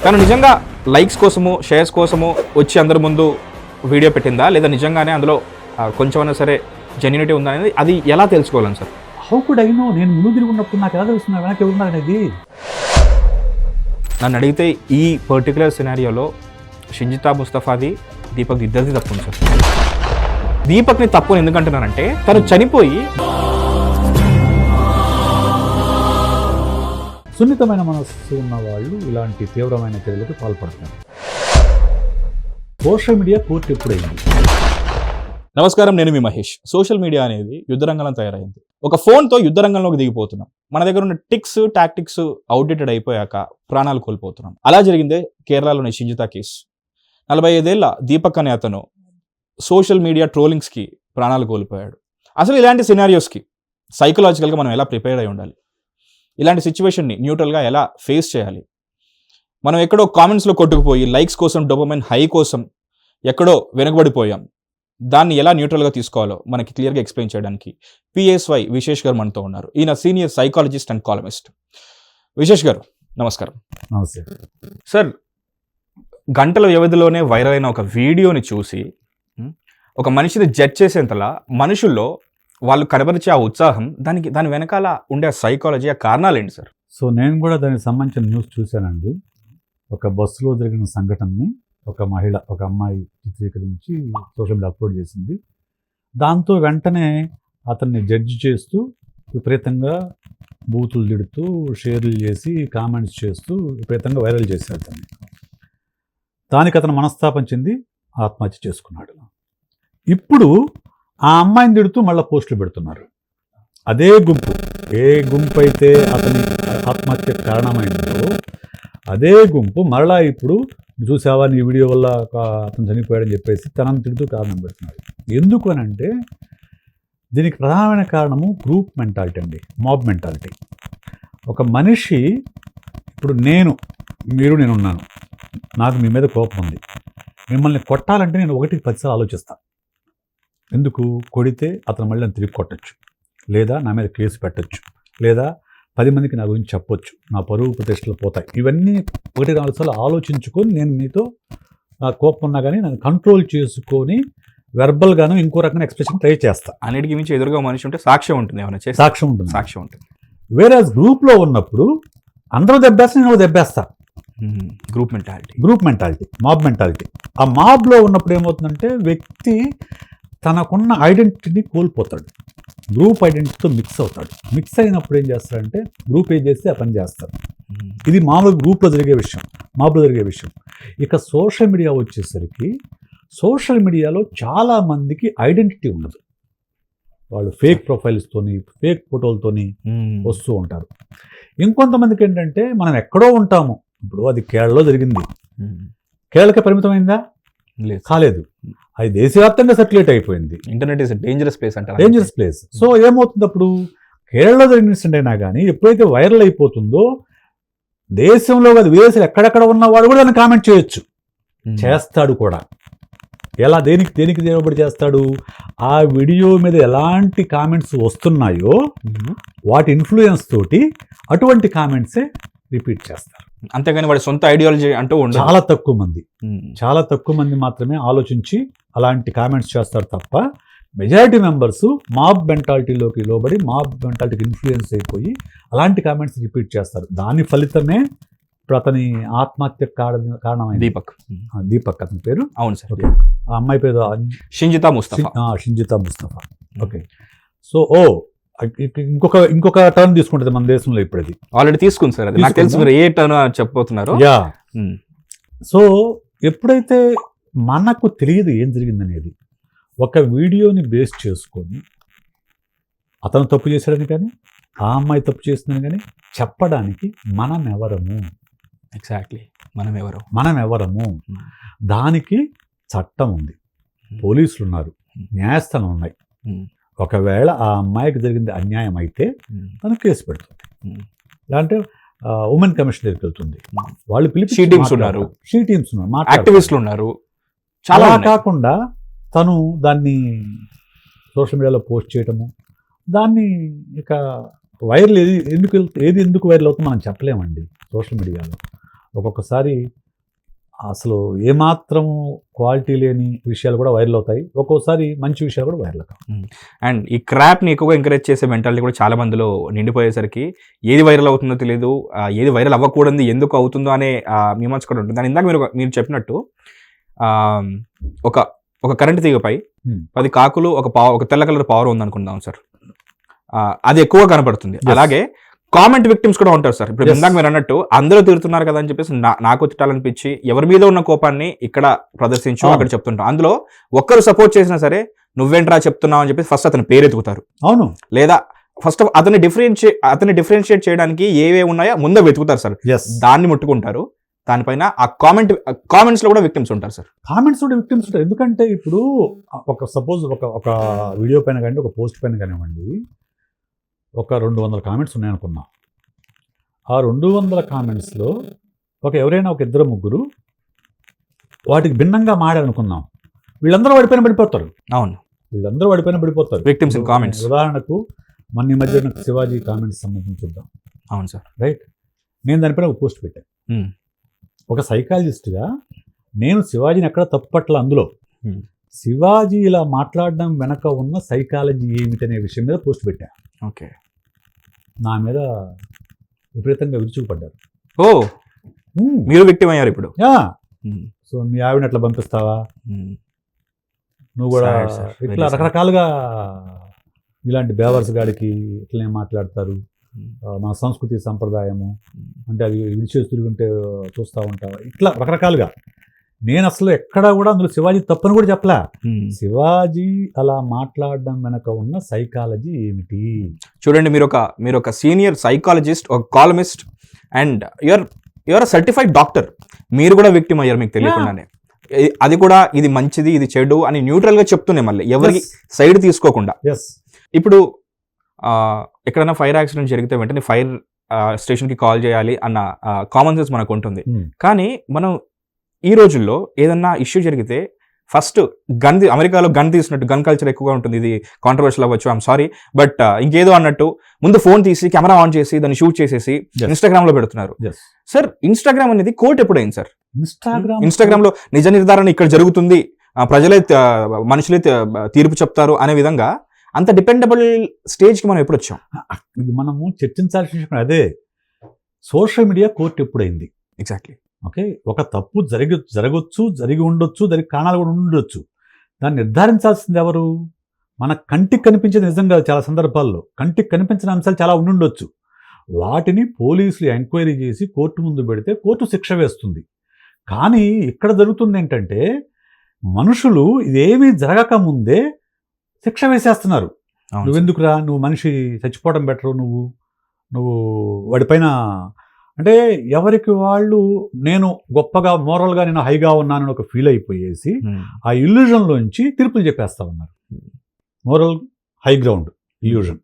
తను నిజంగా లైక్స్ కోసము షేర్స్ కోసము వచ్చి అందరి ముందు వీడియో పెట్టిందా లేదా నిజంగానే అందులో కొంచెమైనా సరే జెన్యూనిటీ ఉందా అనేది అది ఎలా తెలుసుకోవాలని sir? How could I know? నేను ముందు తిరిగి ఉన్నప్పుడు నాకు ఎలా తెలుస్తున్నా వెనక్కి ఎవరున్నారు అనేది? నన్ను అడిగితే ఈ పర్టికులర్ సినారియోలో షింజితా ముస్తఫాది దీపక్ ఇద్దరిది తప్పు ఉంది సార్. దీపక్ని తప్పు అని ఎందుకంటున్నానంటే తను చనిపోయి సున్నితమైన మనస్సు ఉన్న వాళ్ళు ఇలాంటి తీవ్రమైన చర్యలకు పాల్పడతారు. సోషల్ మీడియా కోర్టు ఎప్పుడైంది? నమస్కారం, నేను మీ మహేష్. సోషల్ మీడియా అనేది యుద్ధరంగంలో తయారైంది. ఒక ఫోన్తో యుద్ధరంగంలోకి దిగిపోతున్నాం. మన దగ్గర ఉన్న టిక్స్ టాక్టిక్స్ అవుట్డేటెడ్ అయిపోయాక ప్రాణాలు కోల్పోతున్నాం. అలా జరిగిందే కేరళలోని షింజితా కేసు. 45 ఏళ్ల దీపక్ అనే అతను సోషల్ మీడియా ట్రోలింగ్స్కి ప్రాణాలు కోల్పోయాడు. అసలు ఇలాంటి సినారియోస్కి సైకలాజికల్గా మనం ఎలా ప్రిపేర్ అయి ఉండాలి? ఇలాంటి సిచ్యువేషన్ని న్యూట్రల్గా ఎలా ఫేస్ చేయాలి? మనం ఎక్కడో కామెంట్స్లో కొట్టుకుపోయి లైక్స్ కోసం డోపమైన్ హై కోసం ఎక్కడో వెనుకబడిపోయాం. దాన్ని ఎలా న్యూట్రల్గా తీసుకోవాలో మనకి క్లియర్గా ఎక్స్ప్లెయిన్ చేయడానికి PSY విశేష్ గారు మనతో ఉన్నారు. ఈయన సీనియర్ సైకాలజిస్ట్ అండ్ కాలమిస్ట్. విశేష్ గారు నమస్కారం. నమస్తే సార్. గంటల వ్యవధిలోనే వైరల్ అయిన ఒక వీడియోని చూసి ఒక మనిషిని జడ్జ్ చేసేంతలా మనుషుల్లో వాళ్ళు కనబరిచే ఆ ఉత్సాహం, దాని వెనకాల ఉండే సైకాలజీ, ఆ కారణాలు ఏంటి సార్? సో నేను కూడా దానికి సంబంధించిన న్యూస్ చూశానండి. ఒక బస్సులో జరిగిన సంఘటనని ఒక మహిళ, ఒక అమ్మాయి చిత్రీకరించి సోషల్ మీడియా అప్లోడ్ చేసింది. దాంతో వెంటనే అతన్ని జడ్జి చేస్తూ విపరీతంగా బూతులు తిడుతూ షేర్లు చేసి కామెంట్స్ చేస్తూ విపరీతంగా వైరల్ చేశాడు దాన్ని. దానికి అతను మనస్తాపం చెంది ఆత్మహత్య చేసుకున్నాడు. ఇప్పుడు ఆ అమ్మాయిని తిడుతూ మళ్ళీ పోస్టులు పెడుతున్నారు. అదే గుంపు, ఏ గుంపు అయితే అతని ఆత్మహత్య కారణమైందో అదే గుంపు మరలా ఇప్పుడు చూసావా నీ వీడియో వల్ల అతను చనిపోయాడని చెప్పేసి తనని తిడుతూ కారణం పెడుతున్నారు. ఎందుకు అని అంటే దీనికి ప్రధానమైన కారణము గ్రూప్ మెంటాలిటీ అండి, మాబ్ మెంటాలిటీ. ఒక మనిషి, ఇప్పుడు నేనున్నాను, నాకు మీ మీద కోపం ఉంది, మిమ్మల్ని కొట్టాలంటే నేను 1కి 10 సార్లు ఆలోచిస్తాను. ఎందుకు? కొడితే అతను మళ్ళీ నన్ను తిరిగి కొట్టచ్చు, లేదా నా మీద కేసు పెట్టచ్చు, లేదా 10 మందికి నా గురించి చెప్పొచ్చు, నా పరువు ప్రతిష్టలు పోతాయి. ఇవన్నీ 1-4 సార్లు ఆలోచించుకొని నేను మీతో నా కోపం ఉన్నా కానీ నన్ను కంట్రోల్ చేసుకొని వెర్బల్గాను ఇంకో రకమైన ఎక్స్ప్రెషన్ ట్రై చేస్తాను. అన్నిటికీ మించి ఎదురుగా మనిషి ఉంటే సాక్ష్యం ఉంటుంది, ఏమైనా చేస్తే సాక్ష్యం ఉంటుంది. వేరే గ్రూప్లో ఉన్నప్పుడు అందరూ దెబ్బేస్తా, నేను దెబ్బేస్తా. Group mentality, mob mentality. ఆ మాబ్లో ఉన్నప్పుడు ఏమవుతుందంటే వ్యక్తి తనకున్న ఐడెంటిటీని కోల్పోతాడు, గ్రూప్ ఐడెంటిటీతో మిక్స్ అవుతాడు. మిక్స్ అయినప్పుడు ఏం చేస్తాడంటే గ్రూప్ ఏం చేస్తే ఆ పని చేస్తాడు. ఇది మామూలుగా గ్రూప్లో జరిగే విషయం, మాబ్లో జరిగే విషయం. ఇక సోషల్ మీడియా వచ్చేసరికి సోషల్ మీడియాలో చాలామందికి ఐడెంటిటీ ఉండదు. వాళ్ళు ఫేక్ ప్రొఫైల్స్తోని, ఫేక్ ఫోటోలతోని వస్తూ ఉంటారు. ఇంకొంతమందికి ఏంటంటే మనం ఎక్కడో ఉంటాము. ఇప్పుడు అది కేరళలో జరిగింది, కేరళకే పరిమితమైందా? కాలేదు, అది దేశవ్యాప్తంగా సర్క్యులేట్ అయిపోయింది. ఇంటర్నెట్ ఇస్ డేంజరస్ ప్లేస్ అంటారు. Dangerous place. సో ఏమవుతుంది, అప్పుడు కేరళలో జరిగిన ఇన్సిడెంట్ అయినా కానీ ఎప్పుడైతే వైరల్ అయిపోతుందో దేశంలో కాదు విదేశాలు ఎక్కడెక్కడ ఉన్నవాడు కూడా దాన్ని కామెంట్ చేయొచ్చు, చేస్తాడు కూడా. ఎలా, దేనికి దేనిబడి చేస్తాడు? ఆ వీడియో మీద ఎలాంటి కామెంట్స్ వస్తున్నాయో వాటి ఇన్ఫ్లుయెన్స్ తోటి అటువంటి కామెంట్సే రిపీట్ చేస్తారు. అంతేగాని వాడి సొంత ఐడియాలజీ అంటూ ఉండదు. చాలా తక్కువ మంది మాత్రమే ఆలోచించి అలాంటి కామెంట్స్ చేస్తారు తప్ప మెజారిటీ మెంబర్స్ మాబ్ మెంటాలిటీలోకి లోబడి మాబ్ మెంటాలిటీకి ఇన్ఫ్లుయెన్స్ అయిపోయి అలాంటి కామెంట్స్ రిపీట్ చేస్తారు. దాని ఫలితమే ఇప్పుడు అతని ఆత్మహత్య కారణమైన దీపక్ అతని పేరు. అవును సార్. ఆ అమ్మాయి పేరు షింజితా ముస్తఫా. ఓకే. సో ఇంకొక టర్న్ తీసుకుంటుంది మన దేశంలో. ఇప్పుడు అది ఆల్రెడీ తీసుకుంది సార్. నాకు తెలుసు మీరు ఏ టర్న్ చెప్పబోతున్నారు. సో ఎప్పుడైతే మనకు తెలియదు ఏం జరిగిందనేది, ఒక వీడియోని బేస్ చేసుకొని అతను తప్పు చేశాడని కానీ ఆ అమ్మాయి తప్పు చేసిందని కానీ చెప్పడానికి మనం ఎవరము? ఎగ్జాక్ట్లీ, మనం ఎవరము? దానికి చట్టం ఉంది, పోలీసులు ఉన్నారు, న్యాయస్థానం ఉన్నాయి. ఒకవేళ ఆ అమ్మాయికి జరిగింది అన్యాయం అయితే తను కేసు పెడుతుంది, లేదంటే ఉమెన్ కమిషన్ దగ్గరికి వెళ్తుంది. వాళ్ళు పిలిచి షీ టీమ్స్ ఉన్నారు, యాక్టివిస్టులు ఉన్నారు. చాలా కాకుండా తను దాన్ని సోషల్ మీడియాలో పోస్ట్ చేయటము, దాన్ని ఇక వైరల్ ఏది ఎందుకు వైరల్ అవుతుందో మనం చెప్పలేమండి. సోషల్ మీడియాలో ఒక్కొక్కసారి అసలు ఏమాత్రం క్వాలిటీ లేని విషయాలు కూడా వైరల్ అవుతాయి, ఒక్కోసారి మంచి విషయాలు కూడా వైరల్ అవుతాయి. అండ్ ఈ క్రాప్ని ఎక్కువగా ఎంకరేజ్ చేసే మెంటాలిటీ కూడా చాలా మందిలో నిండిపోయేసరికి ఏది వైరల్ అవుతుందో తెలియదు, ఏది వైరల్ అవ్వకూడదు, ఎందుకు అవుతుందో అనే మీమాంస కూడా ఉంటుంది. దాని ఇందాక మీరు చెప్పినట్టు ఒక కరెంట్ తీగపై 10 కాకులు ఒక తెల్ల కలర్ పవర్ ఉందనుకుందాం సార్, అది ఎక్కువ కనపడుతుంది. అలాగే కామెంట్ విక్టిమ్స్ కూడా ఉంటారు సార్. ఇప్పుడు ఇందాక మీరు అన్నట్టు అందరూ తిడుతున్నారు కదా అని చెప్పేసి నాకు తిట్టాలనిపించి ఎవరి మీద ఉన్న కోపాన్ని ఇక్కడ ప్రదర్శించు అక్కడ చెప్తుంటాం. అందులో ఒక్కరు సపోర్ట్ చేసినా సరే నువ్వేంట్రా చెప్తున్నావు అని చెప్పి ఫస్ట్ అతని పేరు ఎత్తుకుతారు. అవును, లేదా ఫస్ట్ అతన్ని డిఫరెన్షియేట్ చేయడానికి ఏవే ఉన్నాయో ముందే వెతుకుతారు సార్, దాన్ని ముట్టుకుంటారు. దానిపైన ఆ కామెంట్స్ లో కూడా విక్టిమ్స్ ఉంటారు సార్. కామెంట్స్ కూడా విక్టిమ్స్ ఉంటారు. ఎందుకంటే ఇప్పుడు సపోజ్ ఒక వీడియో పైన కానీ ఒక పోస్ట్ పైన కానివ్వండి, ఒక 200 కామెంట్స్ ఉన్నాయనుకున్నాం. ఆ 200 కామెంట్స్లో ఎవరైనా ఒక 2-3 వాటికి భిన్నంగా మాడారనుకున్నాం, వీళ్ళందరూ పడిపోతారు. అవును, వీళ్ళందరూ పడిపోతారు విక్టిమ్స్ ఇన్ కామెంట్స్. ఉదాహరణకు మొన్న ఈ మధ్య శివాజీ కామెంట్స్ సంబంధించి చూద్దాం. అవును సార్, రైట్. నేను దానిపైన ఒక పోస్ట్ పెట్టాను. ఒక సైకాలజిస్ట్గా నేను శివాజీని ఎక్కడ తప్పట్ల, అందులో శివాజీ ఇలా మాట్లాడడం వెనక ఉన్న సైకాలజీ ఏమిటనే విషయం మీద పోస్ట్ పెట్టాను. ఓకే, నా మీద విపరీతంగా విరుచుకుపడ్డారు. ఓ, మీరు విక్టిమ్ అయ్యారు ఇప్పుడు. సో మీ ఆవిడని అట్లా పంపిస్తావా, నువ్వు కూడా ఇట్లా రకరకాలుగా ఇలాంటి బేవర్స్ గాడికి ఇట్లనే మాట్లాడతారు, మన సంస్కృతి సంప్రదాయము అంటే అది విడిచేసి తిరుగుంటే చూస్తూ ఉంటావా, ఇట్లా రకరకాలుగా. నేను అసలు ఎక్కడా కూడా అందులో శివాజీ తప్పని కూడా చెప్పలే. శివాజీ అలా మాట్లాడడం వెనక ఉన్న సైకాలజీ ఏమిటి చూడండి. మీరు ఒక సీనియర్ సైకాలజిస్ట్, ఒక columnist, and your certified doctor. మీరు కూడా విక్టిమ్ అయ్యారు మీకు తెలియకుండానే. అది కూడా ఇది మంచిది ఇది చెడు అని న్యూట్రల్ గా చెప్తూనే, మళ్ళీ ఎవరికి సైడ్ తీసుకోకుండా. ఇప్పుడు ఎక్కడైనా ఫైర్ యాక్సిడెంట్ జరిగితే వెంటనే ఫైర్ స్టేషన్కి కాల్ చేయాలి అన్న కామన్ సెన్స్ మనకు ఉంటుంది. కానీ మనం ఈ రోజుల్లో ఏదన్నా ఇష్యూ జరిగితే ఫస్ట్ అమెరికాలో గన్ తీసినట్టు, గన్ కల్చర్ ఎక్కువగా ఉంటుంది. ఇది కాంట్రవర్షియల్ అవ్వచ్చు, ఐఎమ్ సారీ, బట్ ఇంకేదో అన్నట్టు ముందు ఫోన్ తీసి కెమెరా ఆన్ చేసి దాన్ని షూట్ చేసేసి ఇన్స్టాగ్రామ్ లో పెడుతున్నారు. సార్, ఇన్స్టాగ్రామ్ అనేది కోర్ట్ ఎప్పుడైంది సార్? ఇన్స్టాగ్రామ్ లో నిజ నిర్ధారణ ఇక్కడ జరుగుతుంది, మనుషులే తీర్పు చెప్తారు అనే విధంగా అంత డిపెండబుల్ స్టేజ్కి మనం ఎప్పుడు వచ్చాం? మనము చర్చించాల్సిన విషయం అదే. సోషల్ మీడియా కోర్టు ఎప్పుడైంది? ఎగ్జాక్ట్లీ. ఓకే, ఒక తప్పు జరగచ్చు, జరిగి ఉండొచ్చు, దానికి కారణాలు కూడా ఉండొచ్చు. దాన్ని నిర్ధారించాల్సింది ఎవరు? మన కంటికి కనిపించేది నిజం కాదు. చాలా సందర్భాల్లో కంటికి కనిపించిన అంశాలు చాలా ఉండొచ్చు. వాటిని పోలీసులు ఎంక్వైరీ చేసి కోర్టు ముందు పెడితే కోర్టు శిక్ష వేస్తుంది. కానీ ఇక్కడ జరుగుతుంది ఏంటంటే, మనుషులు ఇదేమీ జరగక ముందే శిక్ష వేసేస్తున్నారు. నువ్వెందుకురా, నువ్వు మనిషి చచ్చిపోవడం బెటరు, నువ్వు వాడిపైన అంటే ఎవరికి వాళ్ళు నేను గొప్పగా మోరల్గా నేను హైగా ఉన్నానని ఒక ఫీల్ అయిపోయేసి ఆ ఇల్యూజన్లోంచి తీర్పులు చెప్పేస్తా ఉన్నారు. Moral high ground illusion.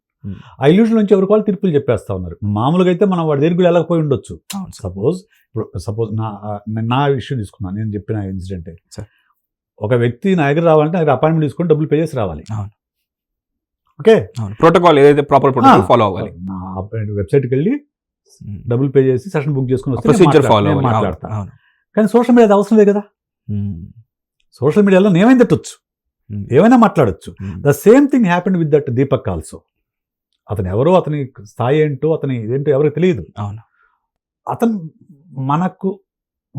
ఆ ఇల్యూజన్ నుంచి ఎవరికి వాళ్ళు తీర్పులు చెప్పేస్తా ఉన్నారు. మామూలుగా అయితే మనం వాడి దగ్గరికి వెళ్ళకపోయి ఉండొచ్చు. సపోజ్ నా విషయం తీసుకున్నాను, నేను చెప్పిన ఇన్సిడెంటే. ఒక వ్యక్తి నా దగ్గర రావాలంటే నాకు అపాయింట్మెంట్ తీసుకొని డబ్బులు పే చేసి రావాలి. ఓకే, ప్రోటోకాల్ ఏదైతే ప్రాపర్ ప్రోటోకాల్ ఫాలో అవ్వాలి. నా వెబ్సైట్కి వెళ్ళి డబ్బులు పే చేసి సెషన్ బుక్ చేసుకుని మాట్లాడతాను. కానీ సోషల్ మీడియా అవసరం లేదు కదా. సోషల్ మీడియాలో ఏమైనా తిట్టొచ్చు, ఏమైనా మాట్లాడొచ్చు. The same thing happened with that Deepak also. అతను ఎవరో, అతని స్థాయి ఏంటో, అతని ఇదేంటో ఎవరికి తెలియదు. అతను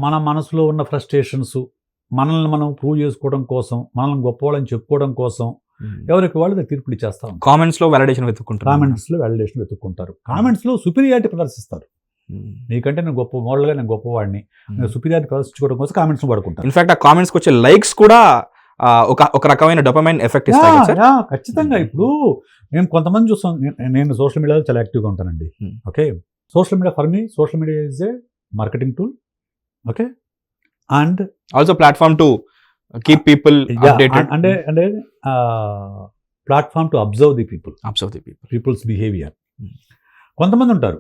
మన మనసులో ఉన్న ఫ్రస్ట్రేషన్స్, మనల్ని మనం ప్రూవ్ చేసుకోవడం కోసం, మనల్ని గొప్పవాళ్ళని చెప్పుకోవడం కోసం ఎవరికి వాళ్ళు తీర్పులు ఇచ్చేస్తాం. కామెంట్స్ లో వాలిడేషన్ వెతుక్కుంటారు. కామెంట్స్ లో సుపీరియారిటీ ప్రదర్శిస్తారు. నీకంటే నేను గొప్ప మోడల్గా, నేను గొప్పవాడిని, నేను సుపీరియారిటీ ప్రదర్శించుకోవడం కోసం కామెంట్స్ వాడుకుంటాను. ఇన్ఫాక్ట్ ఆ కామెంట్స్ వచ్చే లైక్స్ కూడా ఒక రకమైన డోపమైన్ ఎఫెక్ట్ ఇస్తాయి. ఖచ్చితంగా. ఇప్పుడు నేను కొంతమంది చూస్తాను, నేను సోషల్ మీడియాలో చాలా యాక్టివ్గా ఉంటానండి. Okay, social media for me, social media is a marketing tool. Okay, and also platform to keep people updated, అంటే platform to observe the people's behaviour. కొంతమంది ఉంటారు,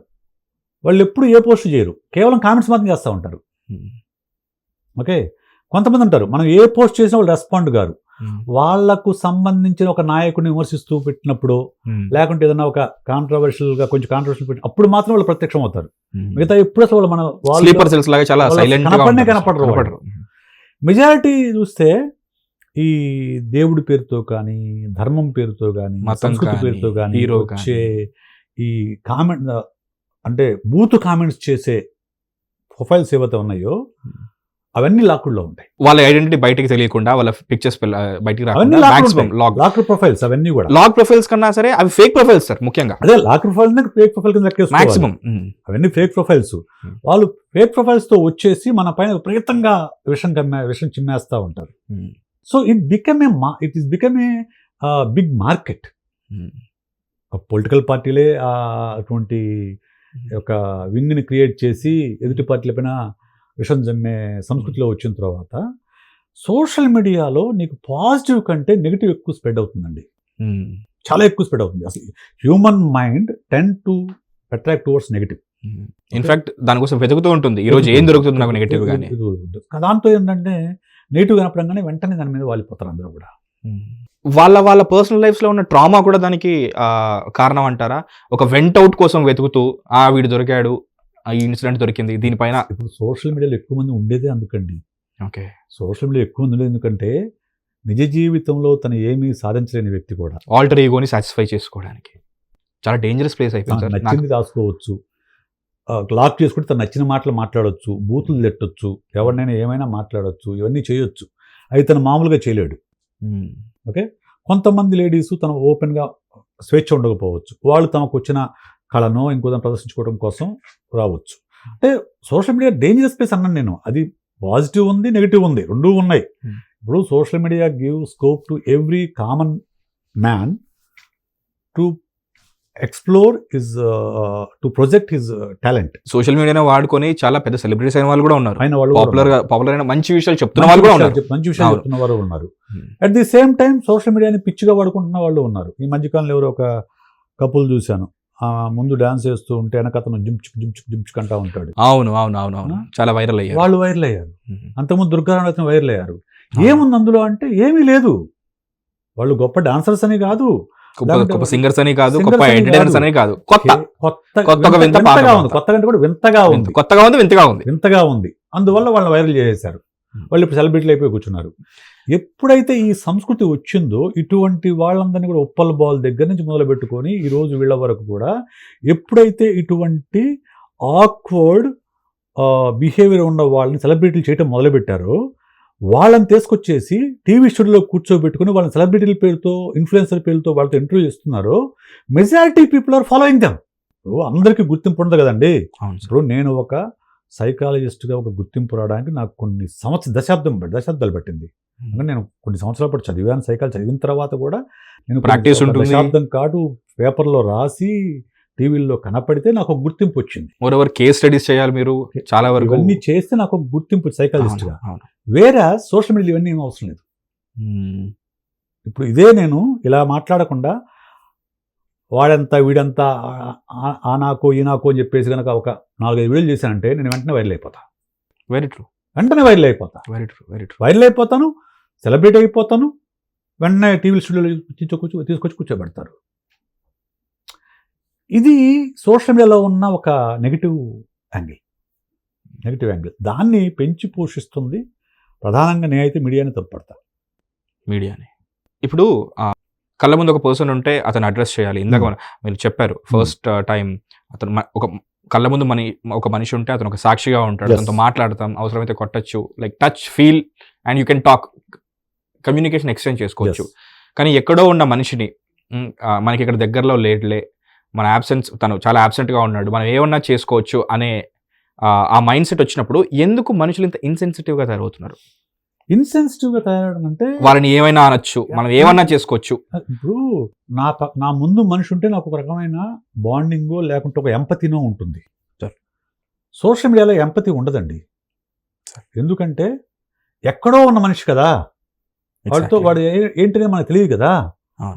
వాళ్ళు ఎప్పుడు ఏ పోస్ట్ చేయరు, కేవలం కామెంట్స్ మాత్రం చేస్తూ ఉంటారు. ఓకే, కొంతమంది ఉంటారు, మనం ఏ పోస్ట్ చేసినా వాళ్ళు రెస్పాండ్ గారు, వాళ్లకు సంబంధించిన ఒక నాయకుడిని విమర్శిస్తూ పెట్టినప్పుడు, లేకుంటే ఏదైనా ఒక కాంట్రవర్షియల్గా కొంచెం కాంట్రవర్షియల్ పెట్టి అప్పుడు మాత్రం వాళ్ళు ప్రత్యక్షం అవుతారు. మిగతా ఎప్పుడు అసలు మన స్లీపర్ సెల్స్ లాగా చాలా సైలెంట్ కనపడరు. మెజారిటీ చూస్తే ఈ దేవుడి పేరుతో కానీ, ధర్మం పేరుతో కానీ, సంస్కృతి పేరుతో కానీ వచ్చే ఈ కామెంట్ అంటే బూత్ కామెంట్స్ చేసే ప్రొఫైల్స్ ఏవైతే ఉన్నాయో అవన్నీ లాక్డ్లో ఉంటాయి. వాళ్ళ ఐడెంటిటీ బయటకి తెలియకుండా, వాళ్ళ పిక్చర్స్ బయటికి లాక్ ప్రొఫైల్స్ అవన్నీ కూడా. లాక్ ప్రొఫైల్స్ కన్నా సరే అవి ఫేక్ ప్రొఫైల్స్ సార్. ముఖ్యంగా అదే లాక్ ప్రొఫైల్ ఫేక్ ప్రొఫైల్ కింద మాక్సిమం అవన్నీ ఫేక్ ప్రొఫైల్స్. వాళ్ళు ఫేక్ ప్రొఫైల్స్ తో వచ్చేసి మన పైన విపరీతంగా విషం చిమ్మేస్తా ఉంటారు. So it is become a big market. Political పార్టీలే అటువంటి ఒక వింగ్ని క్రియేట్ చేసి ఎదుటి పార్టీల పైన విషం జమ్మే సంస్కృతిలో వచ్చిన తర్వాత సోషల్ మీడియాలో నీకు పాజిటివ్ కంటే నెగిటివ్ ఎక్కువ స్ప్రెడ్ అవుతుందండి. చాలా ఎక్కువ స్ప్రెడ్ అవుతుంది. అసలు human mind tend to attract towards negative. In fact దానికోసం వెతుకుతూ ఉంటుంది, ఈ రోజు ఏం దొరుకుతుంది నాకు నెగిటివ్ గానీ. దాంతో ఏంటంటే నెగిటివ్ కనపడంగానే వెంటనే దాని మీద వాలిపోతారు అందరూ కూడా. వాళ్ళ పర్సనల్ లైఫ్లో ఉన్న ట్రామా కూడా దానికి కారణం అంటారా? ఒక వెంట్ అవుట్ కోసం వెతుకుతూ వీడు దొరికాడు, ఈ ఇన్సిడెంట్ దొరికింది దీనిపైన. ఇప్పుడు సోషల్ మీడియాలో ఎక్కువ మంది ఉండేదే అందుకండి. ఓకే, సోషల్ మీడియా ఎక్కువ మంది ఉండేది ఎందుకంటే నిజ జీవితంలో తను ఏమీ సాధించలేని వ్యక్తి కూడా ఆల్టర్ ఈగోని సాటిస్ఫై చేసుకోవడానికి చాలా డేంజరస్ ప్లేస్ అయిపోయింది. నచ్చింది రాసుకోవచ్చు, లాక్ చేసుకుంటే తను నచ్చిన మాటలు మాట్లాడవచ్చు, బూతులు తిట్టొచ్చు, ఎవరినైనా ఏమైనా మాట్లాడవచ్చు, ఇవన్నీ చేయొచ్చు. అవి తను మామూలుగా చేయలేడు. ఓకే, కొంతమంది లేడీస్ తను ఓపెన్గా స్వేచ్ఛ ఉండకపోవచ్చు, వాళ్ళు తమకు వచ్చిన కళను ఇంకో ప్రదర్శించుకోవడం కోసం రావచ్చు. అంటే సోషల్ మీడియా డేంజరస్ ప్లేస్ అన్నాను నేను. అది పాజిటివ్ ఉంది, నెగిటివ్ ఉంది, రెండూ ఉన్నాయి. ఇప్పుడు social media give scope to every common man to explore his to project his talent. Social మీడియానే వాడుకొని చాలా పెద్ద సెలబ్రిటీస్ అయిన వాళ్ళు కూడా ఉన్నారు, పాపులర్ అయిన మంచి విషయాలు చెప్తున్న వాళ్ళు కూడా ఉన్నారు, మంచి విషయాలు చెప్తున్న వారు ఉన్నారు. At the same time social మీడియాని పిచ్చిగా వాడుకుంటున్న వాళ్ళు ఉన్నారు. ఈ మధ్యకాలంలో ఎవరో ఒక కపుల్ చూశాను, ముందు డాన్స్ చేస్తూ ఉంటే వెనక అతను జించుక్ అంటా ఉంటాడు. అవును అవును అవును అవును, చాలా వైరల్ అయ్యారు. వాళ్ళు వైరల్ అయ్యారు. అంతకుముందు దుర్గారావు వైరల్ అయ్యారు. ఏముంది అందులో అంటే ఏమీ లేదు. వాళ్ళు గొప్ప డాన్సర్స్ అని కాదు, గొప్ప సింగర్స్ అని కాదు, గొప్ప ఎంటర్టైనర్స్ అని కాదు, కొత్తగా ఉంది. అందువల్ల వాళ్ళని వైరల్ చేసేశారు. వాళ్ళు ఇప్పుడు సెలబ్రిటీలు అయిపోయి కూర్చున్నారు. ఎప్పుడైతే ఈ సంస్కృతి వచ్చిందో ఇటువంటి వాళ్ళందరినీ కూడా ఉప్పల్ బాల్ దగ్గర నుంచి మొదలు పెట్టుకొని ఈ రోజు వీళ్ళ వరకు కూడా ఎప్పుడైతే ఇటువంటి ఆక్వర్డ్ బిహేవియర్ ఉన్న వాళ్ళని సెలబ్రిటీలు చేయటం మొదలుపెట్టారో వాళ్ళని తీసుకొచ్చేసి టీవీ స్టూడియోలో కూర్చోబెట్టుకుని వాళ్ళని సెలబ్రిటీల పేరుతో, ఇన్ఫ్లుయెన్సర్ పేరుతో వాళ్ళతో ఇంటర్వ్యూ చేస్తున్నారు. Majority people are following them. అందరికీ గుర్తింపు ఉండదు కదండి. ఇప్పుడు నేను ఒక సైకాలజిస్ట్గా ఒక గుర్తింపు రావడానికి నాకు కొన్ని దశాబ్దాలు పట్టింది. నేను కొన్ని సంవత్సరాల పాటు చదివాను సైకాలజీ. చదివిన తర్వాత కూడా నేను ప్రాక్టీస్ ఉంటుంది, దశాబ్దం కాదు పేపర్లో రాసి టీవీల్లో కనపడితే నాకు ఒక గుర్తింపు వచ్చింది. మోరోవర్ కేస్ స్టడీస్ చేయాలి మీరు, చాలా వరకు ఇవన్నీ చేస్తే నాకు ఒక గుర్తింపు సైకాలజిస్ట్గా. వేరే సోషల్ మీడియా ఇవన్నీ ఏం అవసరం లేదు. ఇప్పుడు ఇదే నేను ఇలా మాట్లాడకుండా వాడంతా వీడంతా ఆ నాకో ఈ నాకో అని చెప్పేసి కనుక ఒక 4-5 వీడియోలు చేశానంటే నేను వెంటనే వైరల్ అయిపోతా. Very true. వెంటనే వైరల్ అయిపోతా. వైరల్ అయిపోతాను, సెలబ్రిటీ అయిపోతాను. వెంటనే టీవీ స్టూడియోలో తీసుకొచ్చి కూర్చోబెడతారు. ఇది సోషల్ మీడియాలో ఉన్న ఒక నెగిటివ్ యాంగిల్. దాన్ని పెంచి పోషిస్తుంది ప్రధానంగా నేనైతే మీడియాని తప్పుపడతా. మీడియాని ఇప్పుడు కళ్ళ ముందు ఒక పర్సన్ ఉంటే అతను అడ్రస్ చేయాలి. ఇందాక మీరు చెప్పారు ఫస్ట్ టైం అతను ఒక కళ్ళ ముందు ఒక మనిషి ఉంటే అతను ఒక సాక్షిగా ఉంటాడు, అతనితో మాట్లాడతాం, అవసరమైతే కొట్టచ్చు, like touch, feel and you can talk, communication exchange చేసుకోవచ్చు. కానీ ఎక్కడో ఉన్న మనిషిని మనకి ఇక్కడ దగ్గరలో లేట్లే, మన యాబ్సెన్స్, తను చాలా యాబ్సెంట్గా ఉన్నాడు, మనం ఏమన్నా చేసుకోవచ్చు అనే ఆ మైండ్ సెట్ వచ్చినప్పుడు ఎందుకు మనుషులు ఇంత ఇన్సెన్సిటివ్గా తయారవుతున్నారు? ఇన్సెన్సిటివ్గా తయారవడం అంటే వాళ్ళని ఏమైనా అనొచ్చు, మనం ఏమన్నా చేసుకోవచ్చు. ఇప్పుడు నా ముందు మనిషి ఉంటే నాకు ఒక రకమైన బాండింగో లేకుంటే ఒక ఎంపతినో ఉంటుంది. సోషల్ మీడియాలో ఎంపతి ఉండదండి. ఎందుకంటే ఎక్కడో ఉన్న మనిషి కదా, వాడు ఏంటనే మనకు తెలియదు కదా.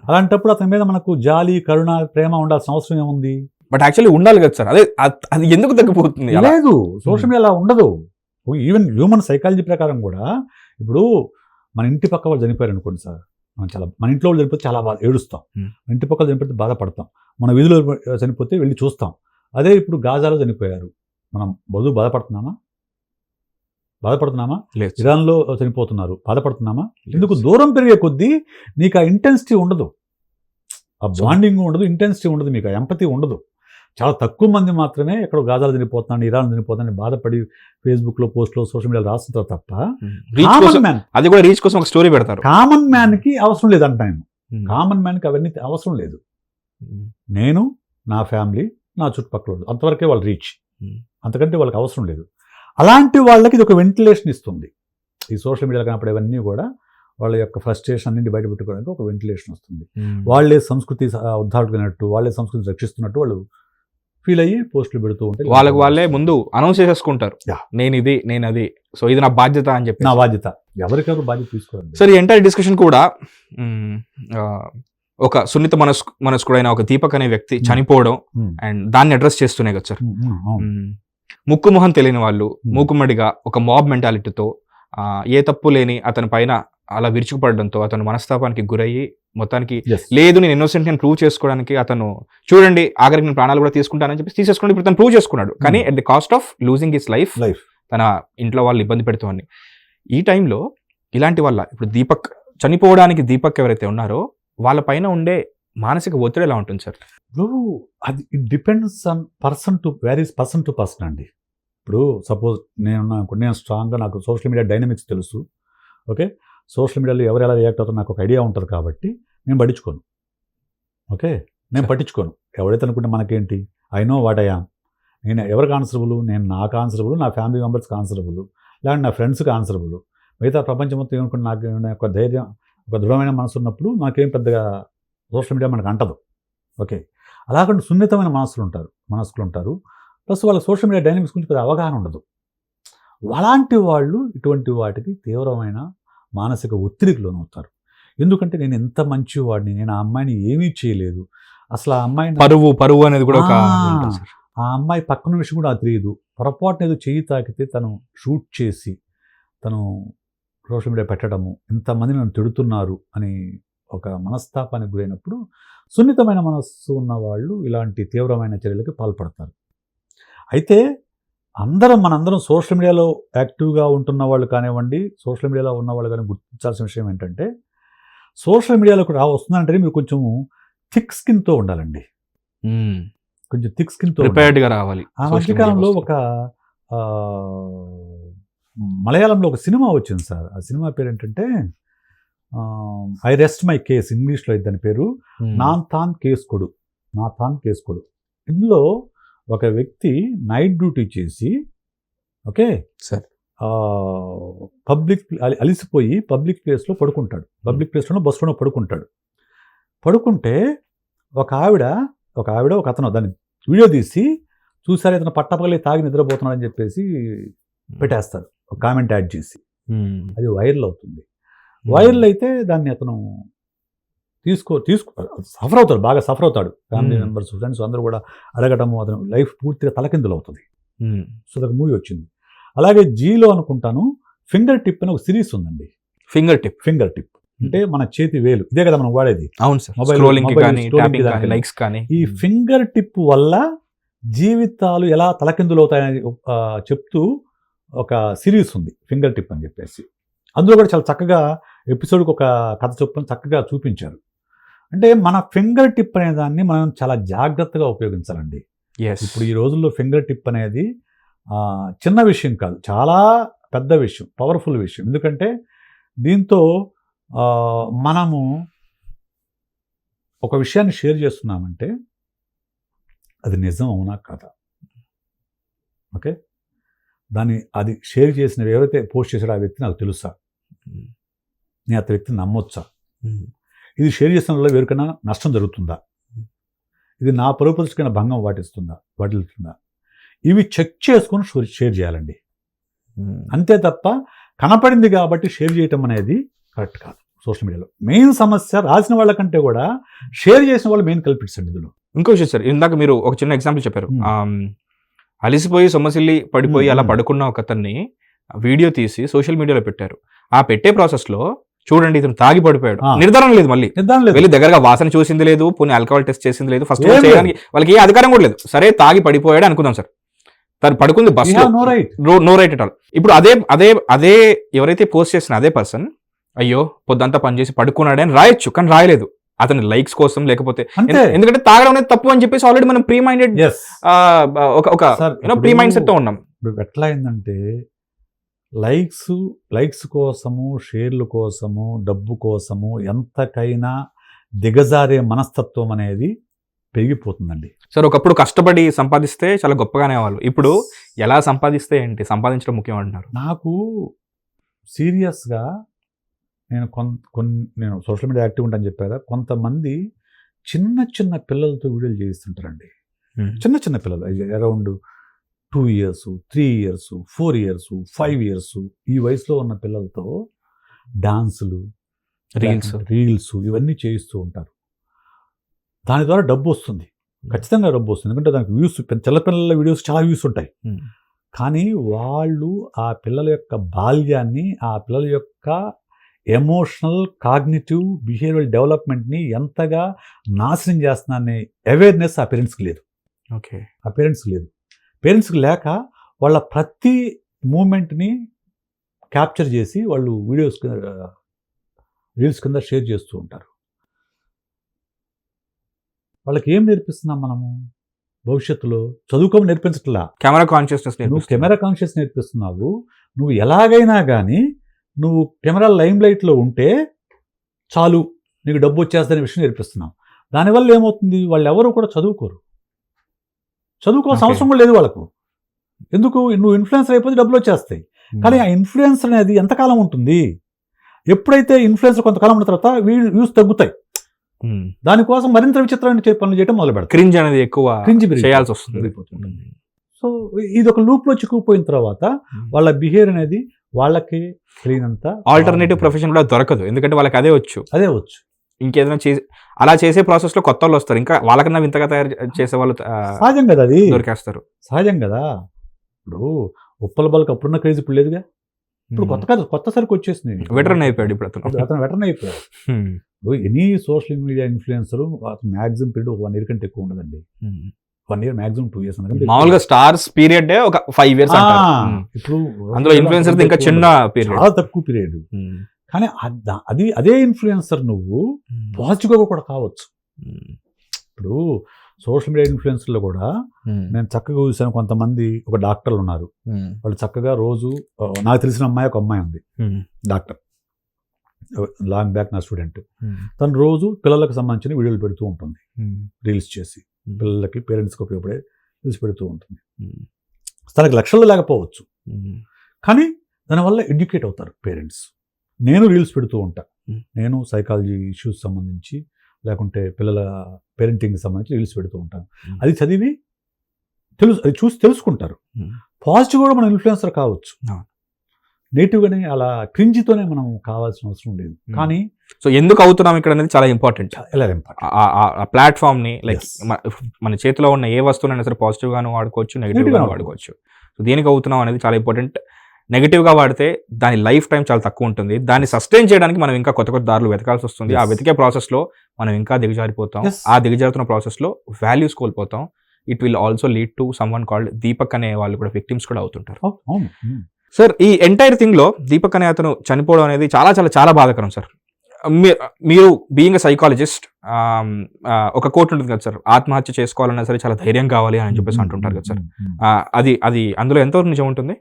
అలాంటప్పుడు అతని మీద మనకు జాలి, కరుణ, ప్రేమ ఉండాల్సిన అవసరం ఏముంది? బట్ యాక్చువల్లీ ఉండాలి కదా సార్. అది ఎందుకు తగ్గిపోతుంది? లేదు, సోషల్ మీడియా అలా ఉండదు. ఈవెన్ హ్యూమన్ సైకాలజీ ప్రకారం కూడా ఇప్పుడు మన ఇంటి పక్క వాళ్ళు చనిపోయారు అనుకోండి సార్, మన ఇంట్లో వాళ్ళు చనిపోతే చాలా బాధ ఏడుస్తాం, మన ఇంటి పక్కలు చనిపోతే బాధపడతాం, మన వీధిలో చనిపోతే వెళ్ళి చూస్తాం. అదే ఇప్పుడు గాజాలో చనిపోయారు, మనం బాధపడుతున్నామా? లేదు. ఇరాన్లో చనిపోతున్నారు, బాధపడుతున్నామా? ఎందుకు? దూరం పెరిగే కొద్దీ నీకు ఆ ఇంటెన్సిటీ ఉండదు, ఆ బాండింగ్ ఉండదు, ఇంటెన్సిటీ ఉండదు, మీకు ఆ ఎంపతి ఉండదు. చాలా తక్కువ మంది మాత్రమే ఎక్కడో గాజాలు చనిపోతున్నాను, ఇరాన్ చనిపోతున్నాను బాధపడి ఫేస్బుక్లో, పోస్ట్లో, సోషల్ మీడియాలో రాస్తుంటారు తప్ప అది కూడా రీచ్ కోసం ఒక స్టోరీ పెడతారు. కామన్ మ్యాన్కి అవసరం లేదు అంటాను. కామన్ మ్యాన్కి అవన్నీ అవసరం లేదు. నేను, నా ఫ్యామిలీ, నా చుట్టుపక్కల వాళ్ళు, అంతవరకే వాళ్ళు రీచ్, అంతకంటే వాళ్ళకి అవసరం లేదు. అలాంటి వాళ్ళకి ఇది ఒక వెంటిలేషన్ ఇస్తుంది. ఈ సోషల్ మీడియాలో కనపడేవన్నీ కూడా వాళ్ళ యొక్క ఫ్రస్ట్రేషన్ అన్నింటి బయటపెట్టుకోవడానికి ఒక వెంటిలేషన్ వస్తుంది. వాళ్ళే సంస్కృతి ఉద్ధారకున్నట్టు, వాళ్ళే సంస్కృతిని రక్షిస్తున్నట్టు వాళ్ళు ఫీల్ అయ్యి పోస్టులు పెడుతూ ఉంటే వాళ్ళే ముందు అనౌన్స్ చేసేసుకుంటారు, నేను అది, సో ఇది నా బాధ్యత అని చెప్పి. నా బాధ్యత, ఎవరికెవరు బాధ్యత తీసుకోవాలి. సరే, ఎంటైర్ డిస్కషన్ కూడా ఒక సున్నిత మనస్కుడైన ఒక దీపక్ అనే వ్యక్తి చనిపోవడం అండ్ దాన్ని అడ్రస్ చేస్తూనే కదా సార్. ముక్కు మొహం తెలియని వాళ్ళు మూకుమ్మడిగా ఒక మాబ్ మెంటాలిటీతో ఏ తప్పు లేని అతని పైన అలా విరుచుకుపడడంతో అతను మనస్తాపానికి గురయ్యి మొత్తానికి లేదు నేను ఇన్నోసెంట్ అని ప్రూవ్ చేసుకోవడానికి అతను చూడండి ఆఖరికి నేను ప్రాణాలు కూడా తీసుకుంటానని చెప్పి తీసేసుకోండి. ఇప్పుడు తను ప్రూవ్ చేసుకున్నాడు, కానీ at the cost of losing his life, తన ఇంట్లో వాళ్ళు ఇబ్బంది పెడుతూ. ఈ టైంలో ఇలాంటి వల్ల ఇప్పుడు చనిపోవడానికి దీపక్ ఎవరైతే ఉన్నారో వాళ్ళ పైన ఉండే మానసిక ఒత్తిడి ఎలా ఉంటుంది సార్? అది it depends on person to person అండి. ఇప్పుడు సపోజ్ నేను స్ట్రాంగ్గా, నాకు సోషల్ మీడియా డైనమిక్స్ తెలుసు, ఓకే, సోషల్ మీడియాలో ఎవరు ఎలా రియాక్ట్ అవుతారో నాకు ఒక ఐడియా ఉంటుంది కాబట్టి నేను పట్టించుకోను. ఓకే, నేను పట్టించుకోను. ఎవరైతే అనుకుంటే మనకేంటి, I know what I am, నేను ఎవరికి ఆన్సరబుల్, నేను నాకు ఆన్సరబుల్, నా ఫ్యామిలీ మెంబర్స్కి ఆన్సరబుల్, లేదంటే నా ఫ్రెండ్స్కి ఆన్సరబుల్. మిగతా ప్రపంచం మొత్తం ఏమనుకుంటే నాకు ఒక ధైర్యం, ఒక దృఢమైన మనసు ఉన్నప్పుడు నాకేం పెద్దగా సోషల్ మీడియా మనకు అంటదు. ఓకే, అలాగంటే సున్నితమైన మనస్కులు ఉంటారు, ప్లస్ వాళ్ళకి సోషల్ మీడియా డైనమిక్స్ గురించి పెద్ద అవగాహన ఉండదు. అలాంటి వాళ్ళు ఇటువంటి వాటికి తీవ్రమైన మానసిక ఒత్తిడికి లోనవుతారు. ఎందుకంటే నేను ఎంత మంచివాడిని, నేను ఆ అమ్మాయిని ఏమీ చేయలేదు, అసలు ఆ అమ్మాయిని పరువు అనేది కూడా ఆ అమ్మాయి పక్కన విషయం కూడా తెలియదు, పొరపాటున ఏదో చెయ్యి తాకితే తను షూట్ చేసి తను సోషల్ మీడియా పెట్టడము, ఇంతమంది నన్ను తిడుతున్నారు అని ఒక మనస్తాపానికి గురైనప్పుడు సున్నితమైన మనస్సు ఉన్న వాళ్ళు ఇలాంటి తీవ్రమైన చర్యలకి పాల్పడతారు. అయితే మనందరం సోషల్ మీడియాలో యాక్టివ్గా ఉంటున్న వాళ్ళు కానివ్వండి, సోషల్ మీడియాలో ఉన్న వాళ్ళు కానీ గుర్తించాల్సిన విషయం ఏంటంటే, సోషల్ మీడియాలోకి వస్తుందంటే మీరు కొంచెం థిక్ స్కిన్తో ఉండాలండి. కొంచెం థిక్ స్కిన్తో ప్రిపేర్డ్గా రావాలి. ఆ మధ్యకాలంలో ఒక మలయాళంలో ఒక సినిమా వచ్చింది సార్. ఆ సినిమా పేరు ఏంటంటే ఐ రెస్ట్ మై కేస్, ఇంగ్లీష్లో అయితే దాని పేరు నాథాన్ కేస్ కొడు. ఇందులో ఒక వ్యక్తి నైట్ డ్యూటీ చేసి, ఓకే, అలిసిపోయి పబ్లిక్ ప్లేస్లో పడుకుంటాడు. పబ్లిక్ ప్లేస్లోనో బస్సులోనో పడుకుంటే ఒక ఆవిడ ఒక అతను దాన్ని వీడియో తీసి చూసారు, ఇతను పట్టపగలి తాగి నిద్రపోతున్నాడని చెప్పేసి పెట్టేస్తారు, ఒక కామెంట్ యాడ్ చేసి. అది వైరల్ అవుతుంది. వైరల్ అయితే దాన్ని అతను సఫర్ అవుతాడు, బాగా సఫర్ అవుతాడు. ఫ్యామిలీ మెంబర్స్, ఫ్రెండ్స్ అందరూ కూడా అడగటము, అతను లైఫ్ పూర్తిగా తలకిందులు అవుతుంది. సో ఒక మూవీ వచ్చింది. అలాగే జీలో అనుకుంటాను ఫింగర్ టిప్ అని ఒక సిరీస్ ఉందండి. ఫింగర్ టిప్ అంటే మన చేతి వేలు, ఇదే కదా మనం వాడేది. అవును సార్. ఈ ఫింగర్ టిప్ వల్ల జీవితాలు ఎలా తలకిందులు అవుతాయని చెప్తూ ఒక సిరీస్ ఉంది, ఫింగర్ టిప్ అని చెప్పేసి. అందులో కూడా చాలా చక్కగా ఎపిసోడ్కి ఒక కథ చొప్పున చక్కగా చూపించారు. అంటే మన ఫింగర్ టిప్ అనే దాన్ని మనం చాలా జాగ్రత్తగా ఉపయోగించాలండి. ఇప్పుడు ఈ రోజుల్లో ఫింగర్ టిప్ అనేది చిన్న విషయం కాదు, చాలా పెద్ద విషయం, పవర్ఫుల్ విషయం. ఎందుకంటే దీంతో మనము ఒక విషయాన్ని షేర్ చేస్తున్నామంటే అది నిజం అవునా కాదా, ఓకే, అది షేర్ చేసిన ఎవరైతే పోస్ట్ చేశాడో ఆ వ్యక్తి నాకు తెలుసా, నేను అతని వ్యక్తిని నమ్మొచ్చా, ఇది షేర్ చేసిన వల్ల ఎవరికైనా నష్టం జరుగుతుందా, ఇది నా పరువు ప్రతిష్టకైనా భంగం వాటిల్తుందా, ఇవి చెక్ చేసుకొని షేర్ చేయాలండి. అంతే తప్ప కనపడింది కాబట్టి షేర్ చేయటం అనేది కరెక్ట్ కాదు. సోషల్ మీడియాలో మెయిన్ సమస్య రాసిన వాళ్ళకంటే కూడా షేర్ చేసిన వాళ్ళు మెయిన్ కల్పిట్స్ అండి ఇందులో. ఇంకో విషయం సార్, ఇందాక మీరు ఒక చిన్న ఎగ్జాంపుల్ చెప్పారు, అలిసిపోయి సొమ్మసిల్లి పడిపోయి అలా పడుకున్న ఒక అతన్ని వీడియో తీసి సోషల్ మీడియాలో పెట్టారు. ఆ పెట్టే ప్రాసెస్ లో చూడండి ఇతను తాగి పడిపోయాడు, ఆ. నిర్ధారణ లేదు, మళ్ళీ నిర్ధారణ లేదు. వెళ్ళి దగ్గరగా వాసన చూసింది లేదు, పోనీ ఆల్కహాల్ టెస్ట్ చేసింది లేదు, ఫస్ట్ ఏం లేదు. చేయడానికి వాళ్ళకి ఏ అధికారం కూడా లేదు. సరే తాగి పడిపోయాడు అనుకుందాం సార్, తను పడుకుంది బస్ We లో, have no right. No right at all. ఇప్పుడు అదే అదే అదే ఎవరైతే పోస్ట్ చేసిన అదే పర్సన్ అయ్యో పొద్దంతా పనిచేసి పడుకున్నాడే అని రాయొచ్చు, కానీ రాయలేదు. అతని లైక్స్ కోసం లేకపోతే అంతే. ఎందుకంటే తాగడం అనేది తప్పు అని చెప్పేసి ఆల్రెడీ మనం ప్రీ మైండెడ్ Yes. ఒక Sir, ప్రీ మైండ్ సెట్ తో ఉన్నాం. ఇప్పుడు ఎట్లా అయిందంటే లైక్స్ కోసము, షేర్ల కోసము, డబ్బు కోసము ఎంతకైనా దిగజారే మనస్తత్వం అనేది పెరిగిపోతుందండి. సార్ ఒకప్పుడు కష్టపడి సంపాదిస్తే చాలా గొప్పగానే వాళ్ళు, ఇప్పుడు ఎలా సంపాదిస్తే ఏంటి, సంపాదించడం ముఖ్యం అంటున్నారు. నాకు సీరియస్గా నేను నేను సోషల్ మీడియా యాక్టివ్ ఉంటాను చెప్పా కదా, కొంతమంది చిన్న పిల్లలతో వీడియోలు చేయిస్తుంటారండి. చిన్న పిల్లలు around 2 years, 3 years, 4 years, 5 years ఈ వయసులో ఉన్న పిల్లలతో డాన్సులు, రీల్స్ ఇవన్నీ చేయిస్తూ ఉంటారు. దాని ద్వారా డబ్బు వస్తుంది, ఖచ్చితంగా డబ్బు వస్తుంది. ఎందుకంటే దానికి వ్యూస్, చిన్నపిల్లల వీడియోస్ చాలా వ్యూస్ ఉంటాయి. కానీ వాళ్ళు ఆ పిల్లల యొక్క బాల్యాన్ని, ఆ పిల్లల యొక్క ఎమోషనల్, కాగ్నిటివ్, బిహేవియరల్ డెవలప్మెంట్ని ఎంతగా నాశనం చేస్తున్నారనే అవేర్నెస్ ఆ పేరెంట్స్కి లేదు. ఓకే, ఆ పేరెంట్స్కి లేదు. పేరెంట్స్కి లేక వాళ్ళ ప్రతి మూమెంట్ని క్యాప్చర్ చేసి వాళ్ళు వీడియోస్ రీల్స్ కింద షేర్ చేస్తూ ఉంటారు. వాళ్ళకి ఏం నేర్పిస్తున్నాం మనము? భవిష్యత్తులో చదువుకోమని నేర్పించట్లా, కెమెరా కాన్షియస్నెస్. నువ్వు కెమెరా కాన్షియస్ నేర్పిస్తున్నావు. నువ్వు ఎలాగైనా కానీ నువ్వు కెమెరా లైమ్ లైట్లో ఉంటే చాలు, నీకు డబ్బు వచ్చేస్తుందనే విషయం నేర్పిస్తున్నావు. దానివల్ల ఏమవుతుంది, వాళ్ళు ఎవరు కూడా చదువుకోవాల్సిన అవసరం కూడా లేదు వాళ్ళకు. ఎందుకు? నువ్వు ఇన్ఫ్లుయెన్సర్ అయిపోతే డబ్బులు వచ్చేస్తాయి. కానీ ఆ ఇన్ఫ్లుయెన్స్ అనేది ఎంతకాలం ఉంటుంది? ఎప్పుడైతే ఇన్ఫ్లుయెన్సర్ కొంతకాలం ఉన్న తర్వాత వ్యూస్ తగ్గుతాయి. దానికోసం మరింత విచిత్రమైన పనులు చేయడం మొదలు పెడతారు. క్రింజ్ అనేది ఎక్కువ చేయాల్సి వస్తుంది. సో ఇది ఒక లూప్ లో చిక్కుపోయిన తర్వాత వాళ్ళ బిహేవియర్ అనేది వాళ్ళకి తెలియనంత ఆల్టర్నేటివ్ ప్రొఫెషన్ కూడా దొరకదు, ఎందుకంటే వాళ్ళకి అదే వచ్చు. ఇంకేదైనా అలా చేసే ప్రాసెస్ లో కొత్త వాళ్ళు వస్తారు, ఇంకా వాళ్ళకన్నా వింతగా తయారు చేసే వాళ్ళు సహజం కదా, అది దొరికేస్తారు. సహజం కదా. ఇప్పుడు ఉప్పల బల్క్ అప్పుడున్న క్రేజ్ ఇప్పుడు లేదుగా. ఇప్పుడు కొత్త సరికి వచ్చేసింది. వెటరన్ అయిపోయాడు ఇప్పుడు అతను వెటరన్ అయిపోయాడు. Any social media influencer maximum period 1 year కంటే ఎక్కువ ఉండదండి. 1 year మ్యాక్సిమం 2 years. మామూలుగా స్టార్స్ పీరియడ్ ఒక 5 years అంటారు. ఇప్పుడు అందులో ఇన్ఫ్లుయెన్సర్ ఇంకా చిన్న పీరియడ్, చాలా తక్కువ పీరియడ్. కానీ అదే ఇన్ఫ్లుయెన్సర్ నువ్వు పాజిటివ్గా కూడా కావచ్చు. ఇప్పుడు సోషల్ మీడియా ఇన్ఫ్లుయెన్సర్లో కూడా నేను చక్కగా చూసాను, కొంతమంది ఒక డాక్టర్లు ఉన్నారు. వాళ్ళు చక్కగా రోజు, నాకు తెలిసిన ఒక అమ్మాయి ఉంది డాక్టర్, లాంగ్ బ్యాక్ నా స్టూడెంట్. తను రోజు పిల్లలకు సంబంధించిన వీడియోలు పెడుతూ ఉంటుంది, రీల్స్ చేసి పిల్లలకి, పేరెంట్స్కి ఉపయోగపడే రీల్స్ పెడుతూ ఉంటుంది. తనకి లక్షల్లో లేకపోవచ్చు, కానీ దానివల్ల ఎడ్యుకేట్ అవుతారు పేరెంట్స్. నేను రీల్స్ పెడుతూ ఉంటా, నేను సైకాలజీ ఇష్యూస్ సంబంధించి లేకుంటే పిల్లల పేరెంటింగ్కి సంబంధించి రీల్స్ పెడుతూ ఉంటాను. అది చదివి అది చూసి తెలుసుకుంటారు. పాజిటివ్ కూడా మనం ఇన్ఫ్లుయెన్సర్ కావచ్చు, నెగిటివ్గానే అలా క్రింజితోనే మనం కావాల్సిన అవసరం లేదు. కానీ సో ఎందుకు అవుతున్నాం ఇక్కడ అనేది చాలా ఇంపార్టెంట్. ఆ ప్లాట్ఫామ్ ని లైక్ మన చేతిలో ఉన్న ఏ వస్తువునైనా సరే పాజిటివ్ గాను వాడుకోవచ్చు, నెగిటివ్ గాను వాడుకోవచ్చు. సో దేనికి అవుతున్నాం అనేది చాలా ఇంపార్టెంట్. నెగిటివ్గా వాడితే దాని లైఫ్ టైం చాలా తక్కువ ఉంటుంది. దాన్ని సస్టైన్ చేయడానికి మనం ఇంకా కొత్త దారులు వెతకాల్సి వస్తుంది. ఆ వెతికే ప్రాసెస్లో మనం ఇంకా దిగజారిపోతాం. ఆ దిగజారుతున్న ప్రాసెస్లో వాల్యూస్ కోల్పోతాం. It will also lead to someone called Deepak అనే వాళ్ళు కూడా విక్టిమ్స్ కూడా అవుతుంటారు. సార్ ఈ ఎంటైర్ థింగ్ లో దీపక్ అనే అతను చనిపోవడం అనేది చాలా చాలా చాలా బాధాకరం సార్. మీరు బీయింగ్ అ సైకాలజిస్ట్, ఒక కోట్ ఉంటుంది కదా సార్, ఆత్మహత్య చేసుకోవాలన్నా సరే చాలా ధైర్యం కావాలి అని చెప్పేసి అంటుంటారు కదా సార్. అది అందులో ఎంతవరకు నిజం ఉంటుంది?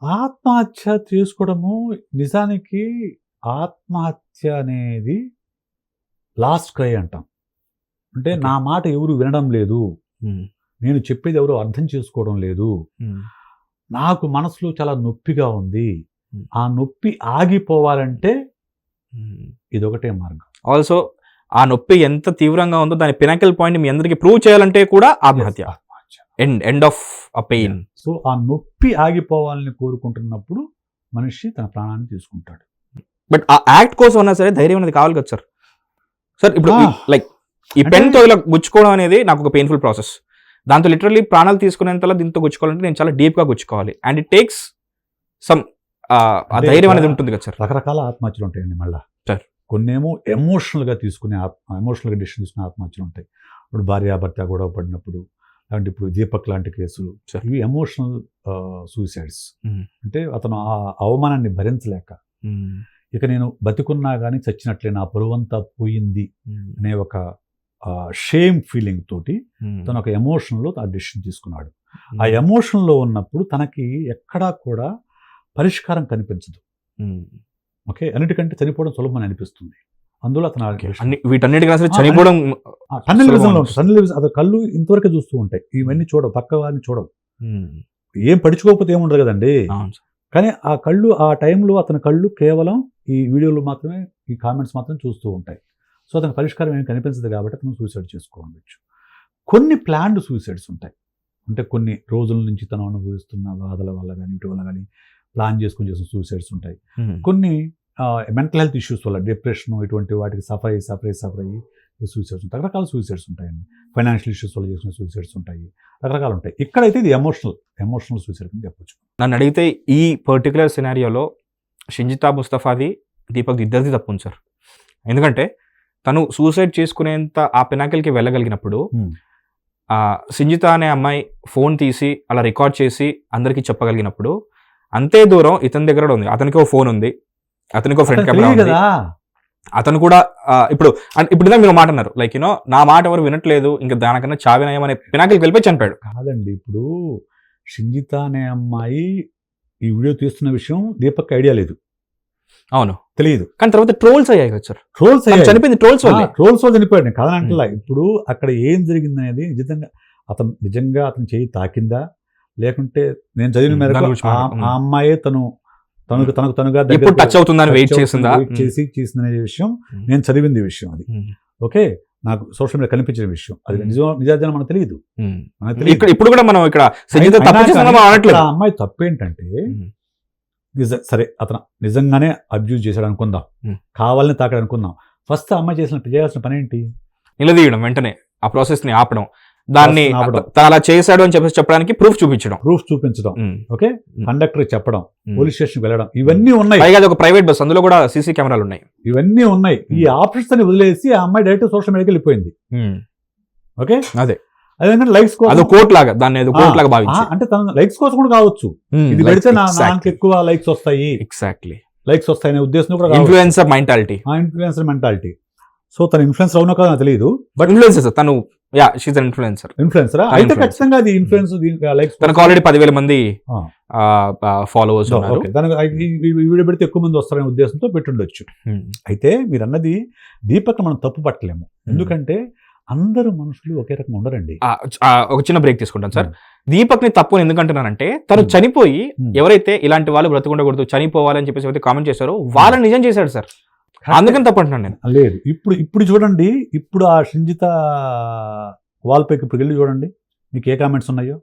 ఆత్మహత్య చేసుకోవడము నిజానికి, ఆత్మహత్య అనేది లాస్ట్ క్రై అంటాం. అంటే నా మాట ఎవరు వినడం లేదు, నేను చెప్పేది ఎవరు అర్థం చేసుకోవడం లేదు, నాకు మనసులో చాలా నొప్పిగా ఉంది, ఆ నొప్పి ఆగిపోవాలంటే ఇదొకటే మార్గం. ఆల్సో ఆ నొప్పి ఎంత తీవ్రంగా ఉందో దాని పినాకిల్ పాయింట్ మీ అందరికి ప్రూవ్ చేయాలంటే కూడా ఆత్మహత్య, end of a pain. So ఆ నొప్పి ఆగిపోవాలని కోరుకుంటున్నప్పుడు మనిషి తన ప్రాణాన్ని తీసుకుంటాడు. బట్ ఆ యాక్ట్ కోసం అన్నా సరే ధైర్యం అనేది కావాలి కదా సార్. సార్ ఇప్పుడు లైక్ ఈ పెన్ తో ఇలా గుచ్చుకోవడం అనేది నాకు ఒక పెయిన్ఫుల్ ప్రాసెస్. దాంతో లిటరల్లీ ప్రాణాలు తీసుకునేంతలా దీంతో గుచ్చుకోవాలంటే నేను చాలా డీప్గా గుచ్చుకోవాలి. అండ్ ఇట్ టేక్స్ సమ్ ఆ ధైర్యం అనేది ఉంటుంది కదా సార్. రకరకాల ఆత్మహత్యలు ఉంటాయండి మళ్ళా. సార్. కొన్నేమో ఎమోషనల్గా ఎమోషనల్గా డిసిషన్ తీసుకునే ఆత్మహత్యలు ఉంటాయి. ఇప్పుడు భార్యాభర్త గొడవ పడినప్పుడు, అలాంటి ఇప్పుడు దీపక్ లాంటి కేసులు, సార్. ఇవి ఎమోషనల్ సూసైడ్స్. మ్మ్. అంటే అతను ఆ అవమానాన్ని భరించలేక, ఇక నేను బతికున్నా కానీ చచ్చినట్లే, నా పరువంతా పోయింది అనే ఒక షేమ్ ఫీలింగ్ తోటి తను ఒక ఎమోషన్లో ఆ డిసిషన్ తీసుకున్నాడు. ఆ ఎమోషన్లో ఉన్నప్పుడు తనకి ఎక్కడా కూడా పరిష్కారం కనిపించదు. ఓకే, అన్నిటికంటే చనిపోవడం సులభమని అనిపిస్తుంది. అందులో అతను వీటన్నిటికన్నా సరే చనిపోవడం టన్నెల్ విజన్లో ఉంటుంది. టన్నెల్ విజన్, అది కళ్ళు ఇంతవరకే చూస్తూ ఉంటాయి, ఇవన్నీ చూడవు, పక్క వారిని చూడవు. ఏం పడుచుకోకపోతే ఏముండదు కదండి. కానీ ఆ కళ్ళు ఆ టైంలో అతని కళ్ళు కేవలం ఈ వీడియోలు మాత్రమే, ఈ కామెంట్స్ మాత్రమే చూస్తూ ఉంటాయి. సో అతనికి పరిష్కారం ఏమి కనిపించదు కాబట్టి అతను సూసైడ్ చేసుకోవచ్చు. కొన్ని ప్లాన్డ్ సూసైడ్స్ ఉంటాయి. అంటే కొన్ని రోజుల నుంచి తను అనుభవిస్తున్న బాధల వల్ల కానీ వీటి వల్ల కానీ ప్లాన్ చేసుకుని చేసిన సూసైడ్స్ ఉంటాయి. కొన్ని మెంటల్ హెల్త్ ఇష్యూస్ వల్ల, డిప్రెషన్ ఇటువంటి వాటికి సఫర్ అయ్యి సూసైడ్స్ ఉంటాయి. రకరకాల సూసైడ్స్ ఉంటాయండి. ఫైనాన్షియల్ ఇష్యూస్ వల్ల చేసిన సూసైడ్స్ ఉంటాయి, రకరకాలు ఉంటాయి. ఇక్కడైతే ఇది ఎమోషనల్ సూసైడ్ అని చెప్పొచ్చు. నన్ను అడిగితే ఈ పర్టికులర్ సినారియోలో షింజితా ముస్తఫాది, దీపక్ ఇద్దరిది తప్పు ఉంది సార్. ఎందుకంటే తను సూసైడ్ చేసుకునేంత ఆ పినాకిల్కి వెళ్ళగలిగినప్పుడు షింజిత అనే అమ్మాయి ఫోన్ తీసి అలా రికార్డ్ చేసి అందరికీ చెప్పగలిగినప్పుడు అంతే దూరం ఇతని దగ్గర ఉంది. అతనికి ఒక ఫోన్ ఉంది, అతనికి ఒక ఫ్రంట్ కెమెరా ఉంది. అతను కూడా ఇప్పుడు మీరు మాట అన్నారు, లైక్ యూనో నా మాట ఎవరు వినట్లేదు, ఇంకా దానికన్నా చావినయం అనే పినాకిల్కి వెళ్ళిపోయి చనిపోయాడు. కాదండి, ఇప్పుడు షింజిత అనే అమ్మాయి ఈ వీడియో తీస్తున్న విషయం దీపక్ ఐడియా లేదు. అవును, తెలియదు. కానీ తర్వాత ట్రోల్స్ అయ్యాయి కదా సార్. ట్రోల్స్ చనిపోయింది, ట్రోల్స్ వల్ల చనిపోయాడు కాదనంటలా. ఇప్పుడు అక్కడ ఏం జరిగింది అనేది నిజంగా అతను చేయి తాకిందా, లేకుంటే నేను చదివిన మేరకు ఆ అమ్మాయే తనగా టచ్ అవుతుందని వెయిట్ చేసి చేసిన విషయం నేను చదివింది విషయం అది. ఓకే, నాకు సోషల్ మీడియా కనిపించిన విషయం అది. నిజార్థం మనకు తెలియదు. ఇప్పుడు కూడా మనం ఇక్కడ ఆ అమ్మాయి తప్పేంటంటే, సరే అతను నిజంగానే అబ్యూజ్ చేశాడు అనుకుందాం, కావాలని తాకాడు అనుకుందాం. ఫస్ట్ అమ్మాయి చేయాల్సిన పని ఏంటి? నిలదీయడం, వెంటనే ఆ ప్రాసెస్ ని ఆపడం, దాన్ని అలా చేశాడు అని చెప్పడానికి ప్రూఫ్ చూపించడం. ఓకే, కండక్టర్ చెప్పడం, పోలీస్ స్టేషన్ వెళ్ళడం, ఇవన్నీ ఉన్నాయి. పైగా ఒక ప్రైవేట్ బస్, అందులో కూడా సీసీ కెమెరాలు ఉన్నాయి, ఇవన్నీ ఉన్నాయి. ఈ ఆప్షన్స్ అని వదిలేసి ఆ అమ్మాయి డైరెక్ట్ సోషల్ మీడియాకి వెళ్ళిపోయింది. ఓకే, అదేంటంటే లైక్స్ కోసం, కోర్ట్ లాగా దాన్ని కోర్ట్ లాగా భావించి, అంటే తన లైక్స్ కోసం కూడా కావచ్చు. ఇది పెడితే నాకు ఎక్కువ లైక్స్ వస్తాయి, లైక్స్ వస్తాయనే ఉద్దేశం కూడా. Influencer mentality. సో తన ఇన్ఫ్లుయెన్సర్ అవునో కదా నాకు తెలియదు, బట్ ఇన్ఫ్లుయెన్సర్ తను ఇన్ఫ్లుయెన్సర్ అయితే ఖచ్చితంగా అది ఇన్ఫ్లుయెన్స్. లైక్స్ తనకు ఆల్రెడీ 10,000 మంది ఫాలోవర్స్ ఉన్నారు. వీడియో పెడితే ఎక్కువ మంది వస్తారనే ఉద్దేశంతో పెట్టుండొచ్చు. అయితే మీరు అన్నది దీపక్ మనం తప్పు పట్టలేము, ఎందుకంటే అందరూ మనుషులు ఒకే రకం ఉండరండి. ఒక చిన్న బ్రేక్ తీసుకుంటాను సార్. దీపక్ ని తప్పు ఎందుకంటున్నానంటే, తను చనిపోయి ఎవరైతే ఇలాంటి వాళ్ళు బ్రతకుండకూడదు, చనిపోవాలని చెప్పేసి కామెంట్ చేశారో వాళ్ళని నిజం చేశాడు సార్. అందుకని తప్పంటున్నాను నేను. లేదు, ఇప్పుడు చూడండి, ఇప్పుడు ఆ షింజిత వాల్పైకి ఇప్పుడు వెళ్ళి చూడండి, మీకు ఏ కామెంట్స్ ఉన్నాయో.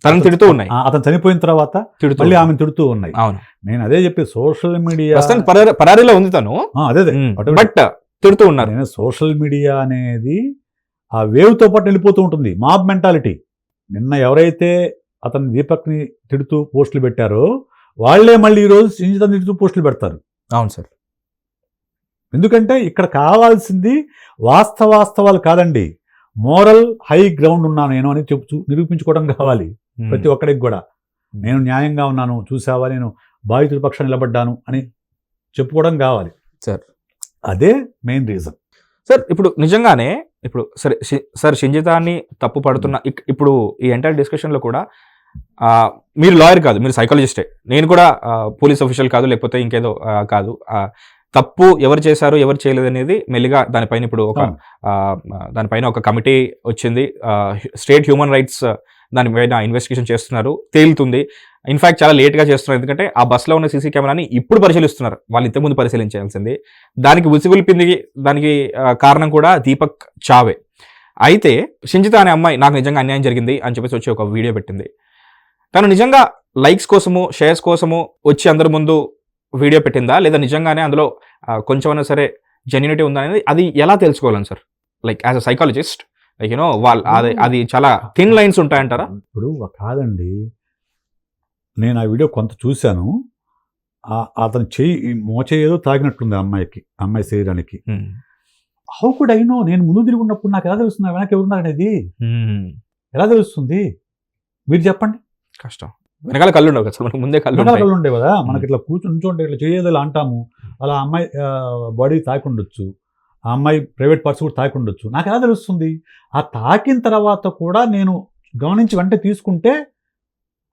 తనను తిడుతూ ఉన్నాయి, అతను చనిపోయిన తర్వాత మళ్ళీ ఆమెను తిడుతూ ఉన్నాయి. అవును, నేను అదే చెప్పి సోషల్ మీడియా పరారీలో ఉంది తను, అదే బట్ తిడుతూ ఉన్నారు. నేను సోషల్ మీడియా అనేది ఆ వేవ్తో పాటు వెళ్ళిపోతూ ఉంటుంది, మాబ్ మెంటాలిటీ. నిన్న ఎవరైతే అతను దీపక్ని తిడుతూ పోస్టులు పెట్టారో వాళ్లే మళ్ళీ ఈరోజు షింజితని తిడుతూ పోస్టులు పెడతారు. అవును సార్, ఎందుకంటే ఇక్కడ కావాల్సింది వాస్తవాలు కాదండి, మోరల్ హై గ్రౌండ్ ఉన్నాను నేను అని నిరూపించుకోవడం కావాలి ప్రతి ఒక్కడికి కూడా. నేను న్యాయంగా ఉన్నాను, చూసావా నేను బాధితుల పక్షాన్ని నిలబడ్డాను అని చెప్పుకోవడం కావాలి సార్. అదే మెయిన్ రీజన్ సార్. ఇప్పుడు నిజంగానే ఇప్పుడు సరే సార్, షింజితాన్ని తప్పు పడుతున్న ఇప్పుడు ఈ ఎంటైర్ డిస్కషన్లో కూడా మీరు లాయర్ కాదు, మీరు సైకాలజిస్టే. నేను కూడా పోలీస్ అఫీషియల్ కాదు, లేకపోతే ఇంకేదో కాదు. తప్పు ఎవరు చేశారు ఎవరు చేయలేదు అనేది మెల్లిగా దానిపైన ఇప్పుడు దానిపైన ఒక కమిటీ వచ్చింది. స్టేట్ హ్యూమన్ రైట్స్ దానిపైన ఇన్వెస్టిగేషన్ చేస్తున్నారు, తేలుతుంది. ఇన్ఫాక్ట్ చాలా లేట్గా చేస్తున్నారు, ఎందుకంటే ఆ బస్సులో ఉన్న సీసీ కెమెరాని ఇప్పుడు పరిశీలిస్తున్నారు, వాళ్ళు ఇంతకుముందు పరిశీలించాల్సింది. దానికి ఉసిగొల్పింది, దానికి కారణం కూడా దీపక్ చావే. అయితే షింజిత అనే అమ్మాయి నాకు నిజంగా అన్యాయం జరిగింది అని చెప్పేసి వచ్చి ఒక వీడియో పెట్టింది. తను నిజంగా లైక్స్ కోసము షేర్స్ కోసము వచ్చి అందరి ముందు వీడియో పెట్టిందా, లేదా నిజంగానే అందులో కొంచెమైనా సరే జెన్యూనిటీ ఉందా అనేది అది ఎలా తెలుసుకోవాలని sir? Like as a psychologist, like you know అది చాలా థిన్ లైన్స్ ఉంటాయంటారా? ఇప్పుడు కాదండి, నేను ఆ వీడియో కొంత చూశాను. అతను చెయ్యి మోచే ఏదో తాగినట్టుంది అమ్మాయి శరీరానికి. How could I know? నేను ముందు తిరిగి ఉన్నప్పుడు నాకు ఎలా తెలుస్తుంది వెనక ఎవరున్నారనేది? ఎలా తెలుస్తుంది మీరు చెప్పండి? కష్టం. వెనకాల కళ్ళు ఉండవు కదా, మనకు ముందే కళ్ళు ఉండేవి కదా. మనకి ఇట్లా కూర్చుంటే ఇట్లా చేయదు ఇలా అంటాము. అలా అమ్మాయి బాడీ తాకుండొచ్చు, ఆ అమ్మాయి ప్రైవేట్ పార్ట్స్ కూడా తాకుండొచ్చు. నాకు ఎలా తెలుస్తుంది? ఆ తాకిన తర్వాత కూడా నేను గమనించి వెంటనే తీసుకుంటే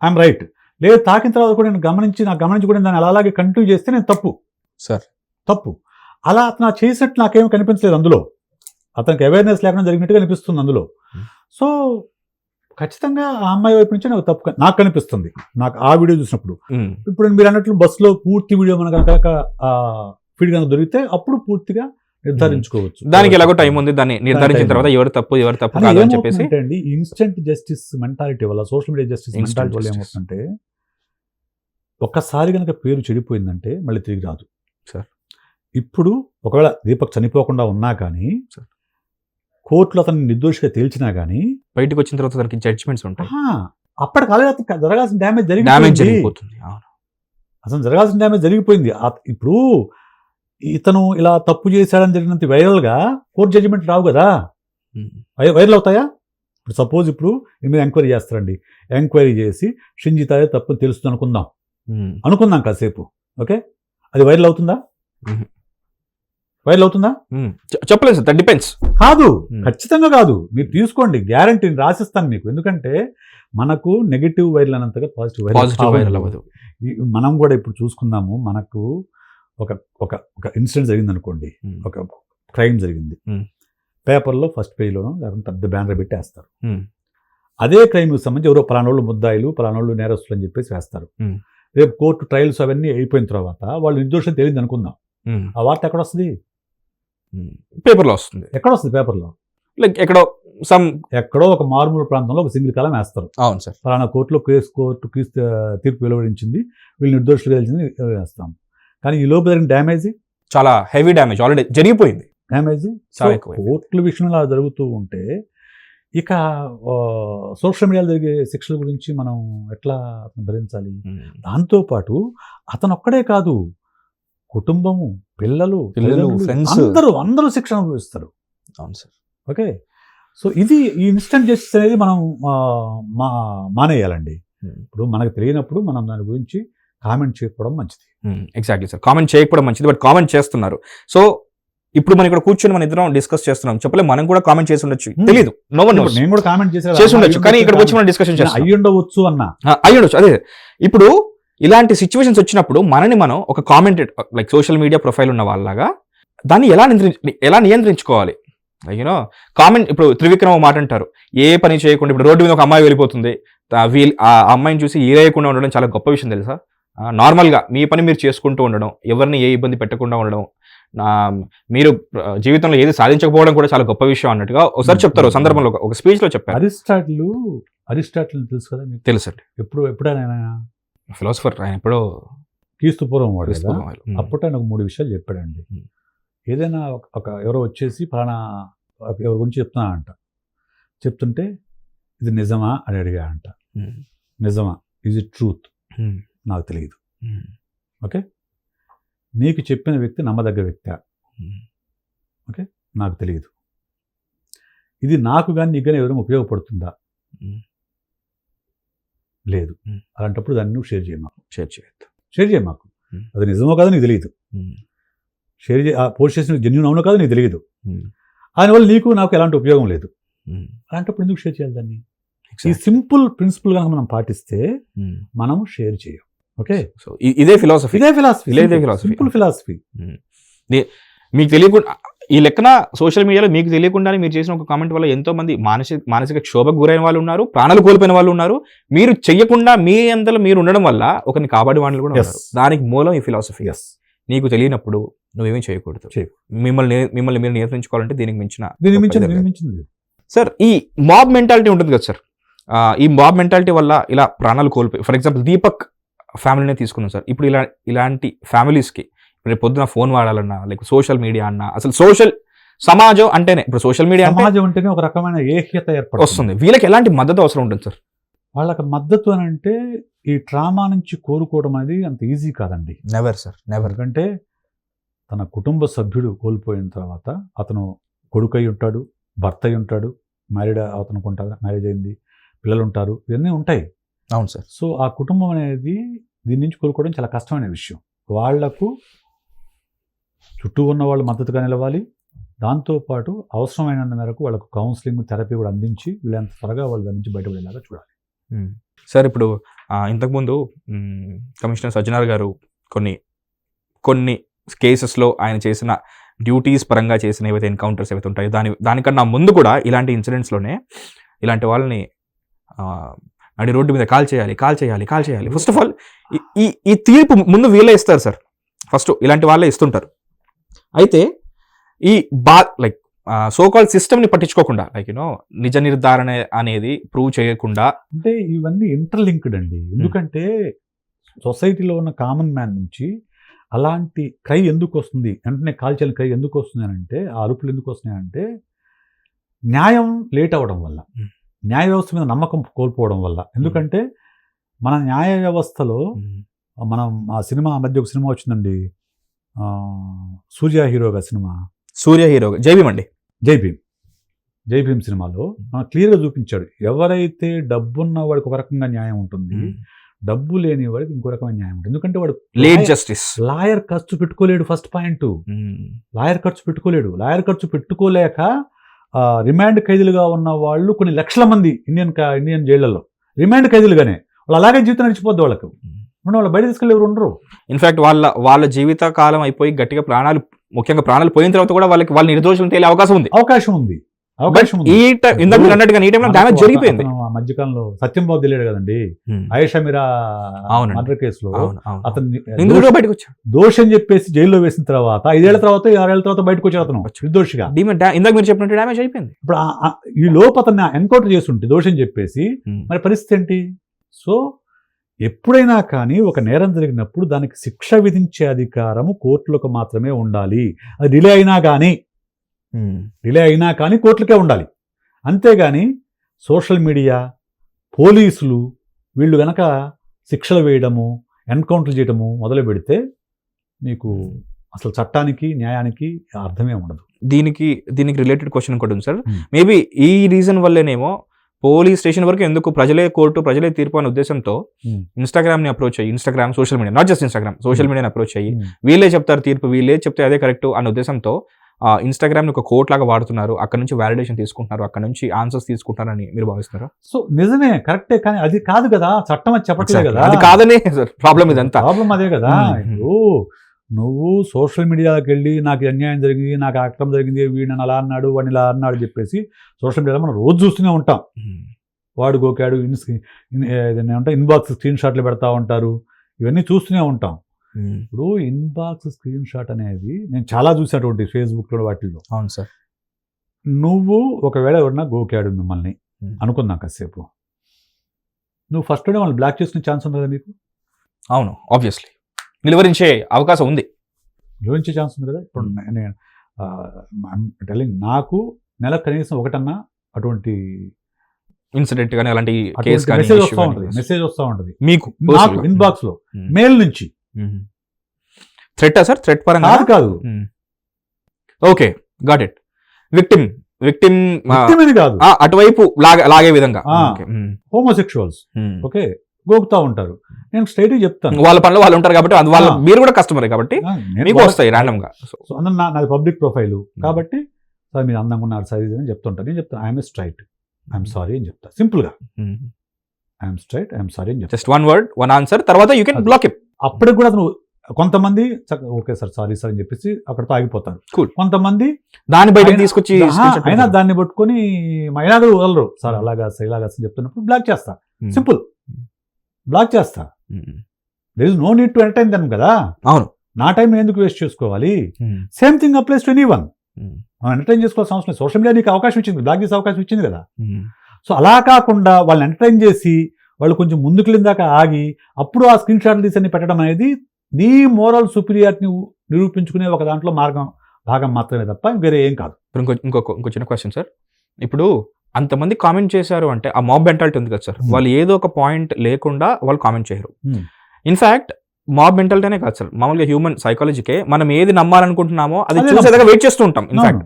ఐఎమ్ రైట్. లేదు తాకిన తర్వాత కూడా నేను గమనించి కూడా దాన్ని అలాగే కంటిన్యూ చేస్తే నేను తప్పు. అలా అతను చేసినట్టు నాకేమీ కనిపించలేదు అందులో. అతనికి అవేర్నెస్ లేకుండా జరిగినట్టుగా కనిపిస్తుంది అందులో. సో ఖచ్చితంగా ఆ అమ్మాయి వైపు నుంచి నాకు కనిపిస్తుంది, నాకు ఆ వీడియో చూసినప్పుడు. ఇప్పుడు మీరు అన్నట్లు బస్సులో పూర్తి వీడియో మనకు కనుక ఫీడ్ కనుక దొరికితే అప్పుడు పూర్తిగా నిర్ధారించుకోవచ్చు. దానికి ఎలాగో టైం ఉంది, దాన్ని నిర్ధారించిన తర్వాత ఎవరు తప్పు కాదని చెప్పేసి. అండి ఇన్స్టెంట్ జస్టిస్ మెంటాలిటీ వల్ల, సోషల్ మీడియా జస్టిస్ మెంటాలిటీ వల్ల ఏమవుతుందంటే, ఒక్కసారి కనుక పేరు చెడిపోయిందంటే మళ్ళీ తిరిగి రాదు సార్. ఇప్పుడు ఒకవేళ దీపక్ చనిపోకుండా ఉన్నా కానీ, కోర్టులో అతను నిర్దోషిగా తేల్చినా కానీ, బయటకు వచ్చిన తర్వాత దానికి జడ్జిమెంట్స్ ఉంటాయి. అప్పటికాలే జరగాల్సిన డ్యామేజ్ జరిగిపోతుంది. అసలు జరగాల్సిన డ్యామేజ్ జరిగిపోయింది. ఇప్పుడు ఇతను ఇలా తప్పు చేశాడని జరిగినంత వైరల్గా కోర్టు జడ్జిమెంట్ రావు కదా, వైరల్ అవుతాయా? ఇప్పుడు సపోజ్ ఇప్పుడు మీరు ఎంక్వైరీ చేస్తారండి, ఎంక్వైరీ చేసి షింజిత్ తప్పు తెలుస్తుంది అనుకుందాం కాసేపు, ఓకే, అది వైరల్ అవుతుందా? చెప్పలేదు సార్, దట్ డిపెండ్స్. కాదు, ఖచ్చితంగా కాదు. మీరు తీసుకోండి, గ్యారంటీని రాసిస్తాను మీకు. ఎందుకంటే మనకు నెగిటివ్ వైరల్ అన్నంతగా పాజిటివ్ వైరల్ అవ్వదు. మనం కూడా ఇప్పుడు చూసుకుందాము, మనకు ఒక ఇన్సిడెంట్ జరిగింది అనుకోండి, ఒక క్రైమ్ జరిగింది, పేపర్లో ఫస్ట్ పేజ్లోనో లేకపోతే పెద్ద బ్యానర్ పెట్టి వేస్తారు. అదే క్రైమ్కి సంబంధించి ఎవరో పలానోళ్ళు ముద్దాయిలు, పలానోళ్ళు నేరస్తులు అని చెప్పేసి వేస్తారు. రేపు కోర్టు ట్రయల్స్ అవన్నీ అయిపోయిన తర్వాత వాళ్ళు నిర్దోషం తెలియదు అనుకుందాం, ఆ వార్త ఎక్కడ వస్తుంది? పేపర్లో వస్తుంది. ఎక్కడ వస్తుంది? పేపర్లో లైక్ ఎక్కడో ఒక మారుమూల ప్రాంతంలో ఒక సింగిల్ కాలం వేస్తారు. అవును సార్, పలానా కోర్టులో కోర్టు తీర్పు వెలువరించింది, వీళ్ళు నిర్దోషులు తెలిసింది వేస్తాం. కానీ ఈ లోపు జరిగిన డ్యామేజ్ చాలా హెవీ డ్యామేజ్ ఆల్రెడీ జరిగిపోయింది. డ్యామేజ్ చాలా ఎక్కువ. కోర్టుల విషయంలో అలా జరుగుతూ ఉంటే ఇక సోషల్ మీడియాలో జరిగే శిక్షల గురించి మనం ఎట్లా భరించాలి? దాంతోపాటు అతను ఒక్కడే కాదు, కుటుంబము, పిల్లలు, ఫ్రెండ్స్ అందరూ శిక్షణ అనుభవిస్తారు. అవును సార్. ఓకే, సో ఇది ఈ ఇన్స్టెంట్ జస్టిస్ అనేది మనం మానేయాలండి. ఇప్పుడు మనకు తెలియనప్పుడు మనం దాని గురించి కామెంట్ చేయకపోవడం మంచిది. ఎగ్జాక్ట్లీ సార్, కామెంట్ చేయకపోవడం మంచిది, బట్ కామెంట్ చేస్తున్నారు. సో ఇప్పుడు మనం ఇక్కడ కూర్చొని మన ఇద్దరం డిస్కస్ చేస్తున్నాం, చెప్పలే మనం కూడా కామెంట్ చేసి ఉండొచ్చు, తెలియదు, నేను కూడా కామెంట్ చేసి ఉండొచ్చు, కానీ ఇక్కడ వచ్చి మనం డిస్కషన్ చేస్తాం. అయ్యుండవచ్చు అయ్యుండొచ్చు. అదే ఇప్పుడు ఇలాంటి సిచ్యువేషన్స్ వచ్చినప్పుడు మనని మనం ఒక commented like social media profile ఉన్న వాళ్ళలాగా దాన్ని ఎలా నియంత్రించుకోవాలి? లైక్ యూనో కామెంట్, ఇప్పుడు త్రివిక్రమ మాట అంటారు, ఏ పని చేయకుండా ఇప్పుడు రోడ్డు మీద ఒక అమ్మాయి వెళ్ళిపోతుంది, ఆ అమ్మాయిని చూసి ఏరేయకుండా ఉండడం చాలా గొప్ప విషయం తెలుసా? నార్మల్గా మీ పని మీరు చేసుకుంటూ ఉండడం, ఎవరిని ఏ ఇబ్బంది పెట్టకుండా ఉండడం, మీరు జీవితంలో ఏది సాధించకపోవడం కూడా చాలా గొప్ప విషయం అన్నట్టుగా ఒకసారి చెప్తారు సందర్భంలో, ఒక స్పీచ్ లో చెప్పారు. అరిస్టాటిల్ తెలుసు కదా మీకు? తెలుసండి. ఎప్పుడైనా ఫిలాసఫర్, ఆయన ఎప్పుడో క్రీస్తు పూర్వం వాడు. అప్పుడు ఆయన 3 విషయాలు చెప్పాడండి. ఏదైనా ఎవరో వచ్చేసి ఫలానా ఎవరి గురించి చెప్తుంటే ఇది నిజమా అని అడిగాడంట. నిజమా, ఈజ్ ఇట్ ట్రూత్? నాకు తెలియదు. ఓకే, నీకు చెప్పిన వ్యక్తి నమ్మదగ్గ వ్యక్తి? ఓకే, నాకు తెలియదు. ఇది నాకు కానీ నీకు కానీ ఎవరైనా ఉపయోగపడుతుందా? లేదు. అలాంటప్పుడు దాన్ని నువ్వు షేర్ చేయ మాకు. అది నిజమో కాదో నీకు తెలియదు. షేర్ పోస్ట్ చేసిన జెన్యూన్ అవునో కాదో నీకు తెలియదు. దానివల్ల నీకు నాకు ఎలాంటి ఉపయోగం లేదు. అలాంటప్పుడు ఎందుకు షేర్ చేయాలి దాన్ని? ఈ సింపుల్ ప్రిన్సిపల్ కనుక మనం పాటిస్తే మనం షేర్ చేయం. ఓకే, సో ఇదే ఫిలాసఫీ. Simple philosophy. మీకు తెలియకుండా ఈ లెక్కన సోషల్ మీడియాలో మీకు తెలియకుండానే మీరు చేసిన ఒక కామెంట్ వల్ల ఎంతో మంది మానసిక క్షోభకు గురైన వాళ్ళు ఉన్నారు, ప్రాణాలు కోల్పోయిన వాళ్ళు ఉన్నారు. మీరు చెయ్యకుండా మీ అంతలో మీరు ఉండడం వల్ల ఒకరిని కాపాడే వాళ్ళు కూడా ఉన్నారు. దానికి మూలం ఈ ఫిలాసఫీ. నీకు తెలియనప్పుడు నువ్వేమీ చేయకూడదు. మిమ్మల్ని మీరు నియంత్రించుకోవాలంటే దీనికి మించిన సార్ ఈ మాబ్ మెంటాలిటీ ఉంటుంది కదా సార్. ఈ మాబ్ మెంటాలిటీ వల్ల ఇలా ప్రాణాలు కోల్పోయి, ఫర్ ఎగ్జాంపుల్ దీపక్ ఫ్యామిలీనే తీసుకున్నాం సార్. ఇప్పుడు ఇలాంటి ఫ్యామిలీస్కి రేపు పొద్దున ఫోన్ వాడాలన్నా, లైక్ సోషల్ మీడియా అన్నా, అసలు సమాజం అంటేనే ఇప్పుడు సోషల్ మీడియా సమాజం అంటేనే ఒక రకమైన ఏహ్యత ఏర్పడుతుంది. వస్తుంది. వీళ్ళకి ఎలాంటి మద్దతు అవసరం ఉంటుంది సార్? వాళ్ళకి మద్దతు అని అంటే ఈ ట్రామా నుంచి కోరుకోవడం అనేది అంత ఈజీ కాదండి. Never sir, never. ఎందుకంటే తన కుటుంబ సభ్యుడు కోల్పోయిన తర్వాత అతను కొడుకై ఉంటాడు, భర్త అయి ఉంటాడు, అతనికి ఉంటాడు, మ్యారేజ్ అయింది, పిల్లలు ఉంటారు, ఇవన్నీ ఉంటాయి. అవును సార్. సో ఆ కుటుంబం అనేది దీని నుంచి కోలుకోవడం చాలా కష్టమైన విషయం. వాళ్లకు చుట్టూ ఉన్న వాళ్ళు మద్దతుగా నిలవాలి. దాంతోపాటు అవసరమైన మేరకు వాళ్ళకు కౌన్సిలింగ్, థెరపీ కూడా అందించి వీళ్ళంత త్వరగా వాళ్ళు దాని నుంచి బయటపడేలాగా చూడాలి. సార్ ఇప్పుడు ఇంతకుముందు కమిషనర్ సజ్జనార్ గారు కొన్ని కేసెస్లో ఆయన చేసిన డ్యూటీస్ పరంగా చేసిన ఏవైతే ఎన్కౌంటర్స్ ఏవైతే ఉంటాయో దానికన్నా ముందు కూడా ఇలాంటి ఇన్సిడెంట్స్లోనే ఇలాంటి వాళ్ళని నడి రోడ్డు మీద కాల్ చేయాలి. ఫస్ట్ ఆఫ్ ఆల్ ఈ తీర్పు ముందు వీళ్ళే ఇస్తారు సార్. ఫస్ట్ ఇలాంటి వాళ్ళే ఇస్తుంటారు. అయితే ఈ లైక్ సోకాల్ సిస్టమ్ని పట్టించుకోకుండా, లైక్ నిజ నిర్ధారణ అనేది ప్రూవ్ చేయకుండా, అంటే ఇవన్నీ ఇంటర్లింక్డ్ అండి. ఎందుకంటే సొసైటీలో ఉన్న కామన్ మ్యాన్ నుంచి అలాంటి క్రై ఎందుకు వస్తుంది, వెంటనే కాల్చిన క్రై ఎందుకు వస్తుంది అని అంటే, ఆ అరుపులు ఎందుకు వస్తున్నాయంటే న్యాయం లేట్ అవ్వడం వల్ల, న్యాయ వ్యవస్థ మీద నమ్మకం కోల్పోవడం వల్ల. ఎందుకంటే మన న్యాయ వ్యవస్థలో మనం ఆ సినిమా మధ్య ఒక సినిమా వచ్చిందండి, సూర్య హీరోగా సినిమా, జై భీమ్ సినిమాలో మనం క్లియర్గా చూపించాడు, ఎవరైతే డబ్బున్న వాడికి ఒక రకంగా న్యాయం ఉంటుంది, డబ్బు లేని వాడికి ఇంకో రకమైన న్యాయం ఉంటుంది. ఎందుకంటే వాడు లేట్ జస్టిస్, లాయర్ ఖర్చు పెట్టుకోలేడు. ఫస్ట్ పాయింట్, లాయర్ ఖర్చు పెట్టుకోలేక రిమాండ్ ఖైదీలుగా ఉన్న వాళ్ళు కొన్ని లక్షల మంది ఇండియన్ జైళ్లలో రిమాండ్ ఖైదీలుగానే వాళ్ళు అలాగే జీవితం నడిచిపోద్ది. వాళ్ళకు వాళ్ళు బయట తీసుకెళ్ళి ఎవరు ఉండరు. ఇన్ఫాక్ట్ వాళ్ళ జీవిత కాలం అయిపోయి గట్టిగా ముఖ్యంగా ప్రాణాలు పోయిన తర్వాత కూడా వాళ్ళ నిర్దోషులు తేలే అవకాశం ఉంది. జరిగిపోయింది. మధ్యకాలంలో సత్యం బాబు తెలియదు కదండి, ఆయేషా మీరా మర్డర్ కేసులో అతను దోషం చెప్పేసి జైల్లో వేసిన తర్వాత 5 ఏళ్ల తర్వాత 6 ఏళ్ల తర్వాత బయటకు వచ్చాడు అతను నిర్దోషిగా. ఇందాక మీరు చెప్పినట్టు డ్యామేజ్ అయిపోయింది. ఇప్పుడు ఈ లోపు అతన్ని ఎన్కౌంటర్ చేస్తుంటే దోషం చెప్పేసి మరి పరిస్థితి ఏంటి? సో ఎప్పుడైనా కానీ ఒక నేరం జరిగినప్పుడు దానికి శిక్ష విధించే అధికారము కోర్టులకు మాత్రమే ఉండాలి. అది డిలే అయినా కానీ కోర్టులకే ఉండాలి. అంతేగాని సోషల్ మీడియా, పోలీసులు వీళ్ళు గనక శిక్షలు వేయడము, ఎన్కౌంటర్ చేయడము మొదలు పెడితే మీకు అసలు చట్టానికి, న్యాయానికి అర్థమే ఉండదు. దీనికి రిలేటెడ్ క్వశ్చన్ ఇంకోటి ఉంది సార్. మేబీ ఈ రీజన్ వల్లేనేమో పోలీస్ స్టేషన్ వరకు ఎందుకు ప్రజలే కోర్టు, ప్రజలే తీర్పు అనే ఉద్దేశంతో ఇన్స్టాగ్రామ్ని అప్రోచ్ అయ్యి, social media, not just Instagram, social మీడియాని అప్రోచ్ అయ్యి వీళ్ళే చెప్తారు తీర్పు, వీళ్ళే చెప్తే అదే కరెక్ట్ అనే ఉద్దేశంతో ఇన్స్టాగ్రామ్ని ఒక కోర్ట్ లాగా వాడుతున్నారు. అక్కడ నుంచి వ్యాలిడేషన్ తీసుకుంటున్నారు, అక్కడ నుంచి ఆన్సర్స్ తీసుకుంటారని మీరు భావిస్తున్నారా? సో నిజమే, కరెక్టే, కానీ అది కాదు కదా చట్టం, అది చెప్పట్లేదు కదా. అది కాదనే ప్రాబ్లం, ఇదంతా ప్రాబ్లం అదే కదా. నువ్వు సోషల్ మీడియాకి వెళ్ళి నాకు అన్యాయం జరిగింది, నాకు అక్రమం జరిగింది, వీడిని అలా అన్నాడు, వాడిని ఇలా అన్నాడు చెప్పేసి సోషల్ మీడియాలో మనం రోజు చూస్తూనే ఉంటాం. వాడు గోకాడు, ఇన్బాక్స్ స్క్రీన్ షాట్లు పెడతా ఉంటారు, ఇవన్నీ చూస్తూనే ఉంటాం. ఇప్పుడు ఇన్బాక్స్ స్క్రీన్ షాట్ అనేది నేను చాలా చూసినటువంటి ఫేస్బుక్లో వాటిల్లో. అవును సార్. నువ్వు ఒకవేళ ఎవరన్నా గోకాడు మిమ్మల్ని అనుకుందాం కాసేపు, నువ్వు ఫస్ట్ వాళ్ళు బ్లాక్ చేసుకునే ఛాన్స్ ఉంది కదా మీకు? అవును, ఆబ్వియస్లీ నిలువరించే అవకాశం ఉంది, నిలువరించే ఛాన్స్ ఉంది కదా. ఇప్పుడు నేను టెల్లింగ్, నాకు నెలకు కనీసం ఒకటన్నా అటువంటి ఇన్సిడెంట్ కానీ అలాంటి మెసేజ్ వస్తూ ఉంటుంది మీకు ఇన్బాక్స్ లో, మెయిల్ నుంచి. థ్రెట్టా సార్? థ్రెట్ పరంగా కాదు. Okay, got it. విక్టిమ్ కాదు, అటువైపు లాగే విధంగా హోమోసెక్షువల్స్ ఓకే గోకుతా ఉంటారు. నేను స్ట్రైట్ చెప్తాను, వాళ్ళ పనులు వాళ్ళు ఉంటారు కాబట్టి, మీరు కూడా కస్టమర్ కాబట్టి మీకు వస్తాయి ర్యాండమ్ గా. సో నాది పబ్లిక్ ప్రొఫైల్ కాబట్టి సార్ మీరు అందంగా ఉన్నారు సార్ అని చెప్తుంటారు. నేను చెప్తాను ఐఎమ్ స్ట్రైట్, ఐఎమ్ సారీ అని చెప్తా, సింపుల్ గా ఐఎమ్ స్ట్రైట్, ఐఎమ్ సారీ అని చెప్తా. Just one word, one answer, తర్వాత యూ కెన్ బ్లాక్ ఇట్. అప్పటికి కూడా అతను కొంతమంది ఓకే సార్ సారీ సార్ అని చెప్పేసి అక్కడతో ఆగిపోతారు. కొంతమంది దాన్ని బయటకు తీసుకొచ్చి అయినా దాన్ని పట్టుకొని అయినా కూడా వదలరు. సార్ అలాగా సార్ ఇలాగా అని చెప్తున్నప్పుడు బ్లాక్ చేస్తా, సింపుల్ బ్లాక్ చేస్తా. There is no need to entertain them కదా. అవును, నా టైం ఎందుకు వేస్ట్ చేసుకోవాలి? Same thing applies to anyone. మనం ఎంటర్టైన్ చేసుకోవాల్సిన అవసరం లేదు. సోషల్ మీడియా నీకు అవకాశం ఇచ్చింది, బ్లాక్ చేసే అవకాశం ఇచ్చింది కదా. సో అలా కాకుండా వాళ్ళని ఎంటర్టైన్ చేసి వాళ్ళు కొంచెం ముందుకు వెళ్ళిందాక ఆగి అప్పుడు ఆ స్క్రీన్ షాట్లు తీసి పెట్టడం అనేది నీ మోరల్ సుపీరియారిటీని నిరూపించుకునే ఒక దాంట్లో భాగం మాత్రమే తప్ప వేరే ఏం కాదు. ఇంకో చిన్న క్వశ్చన్ సార్. ఇప్పుడు అంతమంది కామెంట్ చేశారు అంటే ఆ మాబ్ మెంటాలిటీ ఉంది కదా సార్, వాళ్ళు ఏదో ఒక పాయింట్ లేకుండా వాళ్ళు కామెంట్ చేయరు. ఇన్ఫాక్ట్ మాబ్ మెంటాలిటీ అనే కాదు సార్, మామూలుగా హ్యూమన్ సైకాలజీకే మనం ఏది నమ్మాలనుకుంటున్నామో అది చూసేదాకా వెయిట్ చేస్తూ ఉంటాం ఇన్ఫాక్ట్.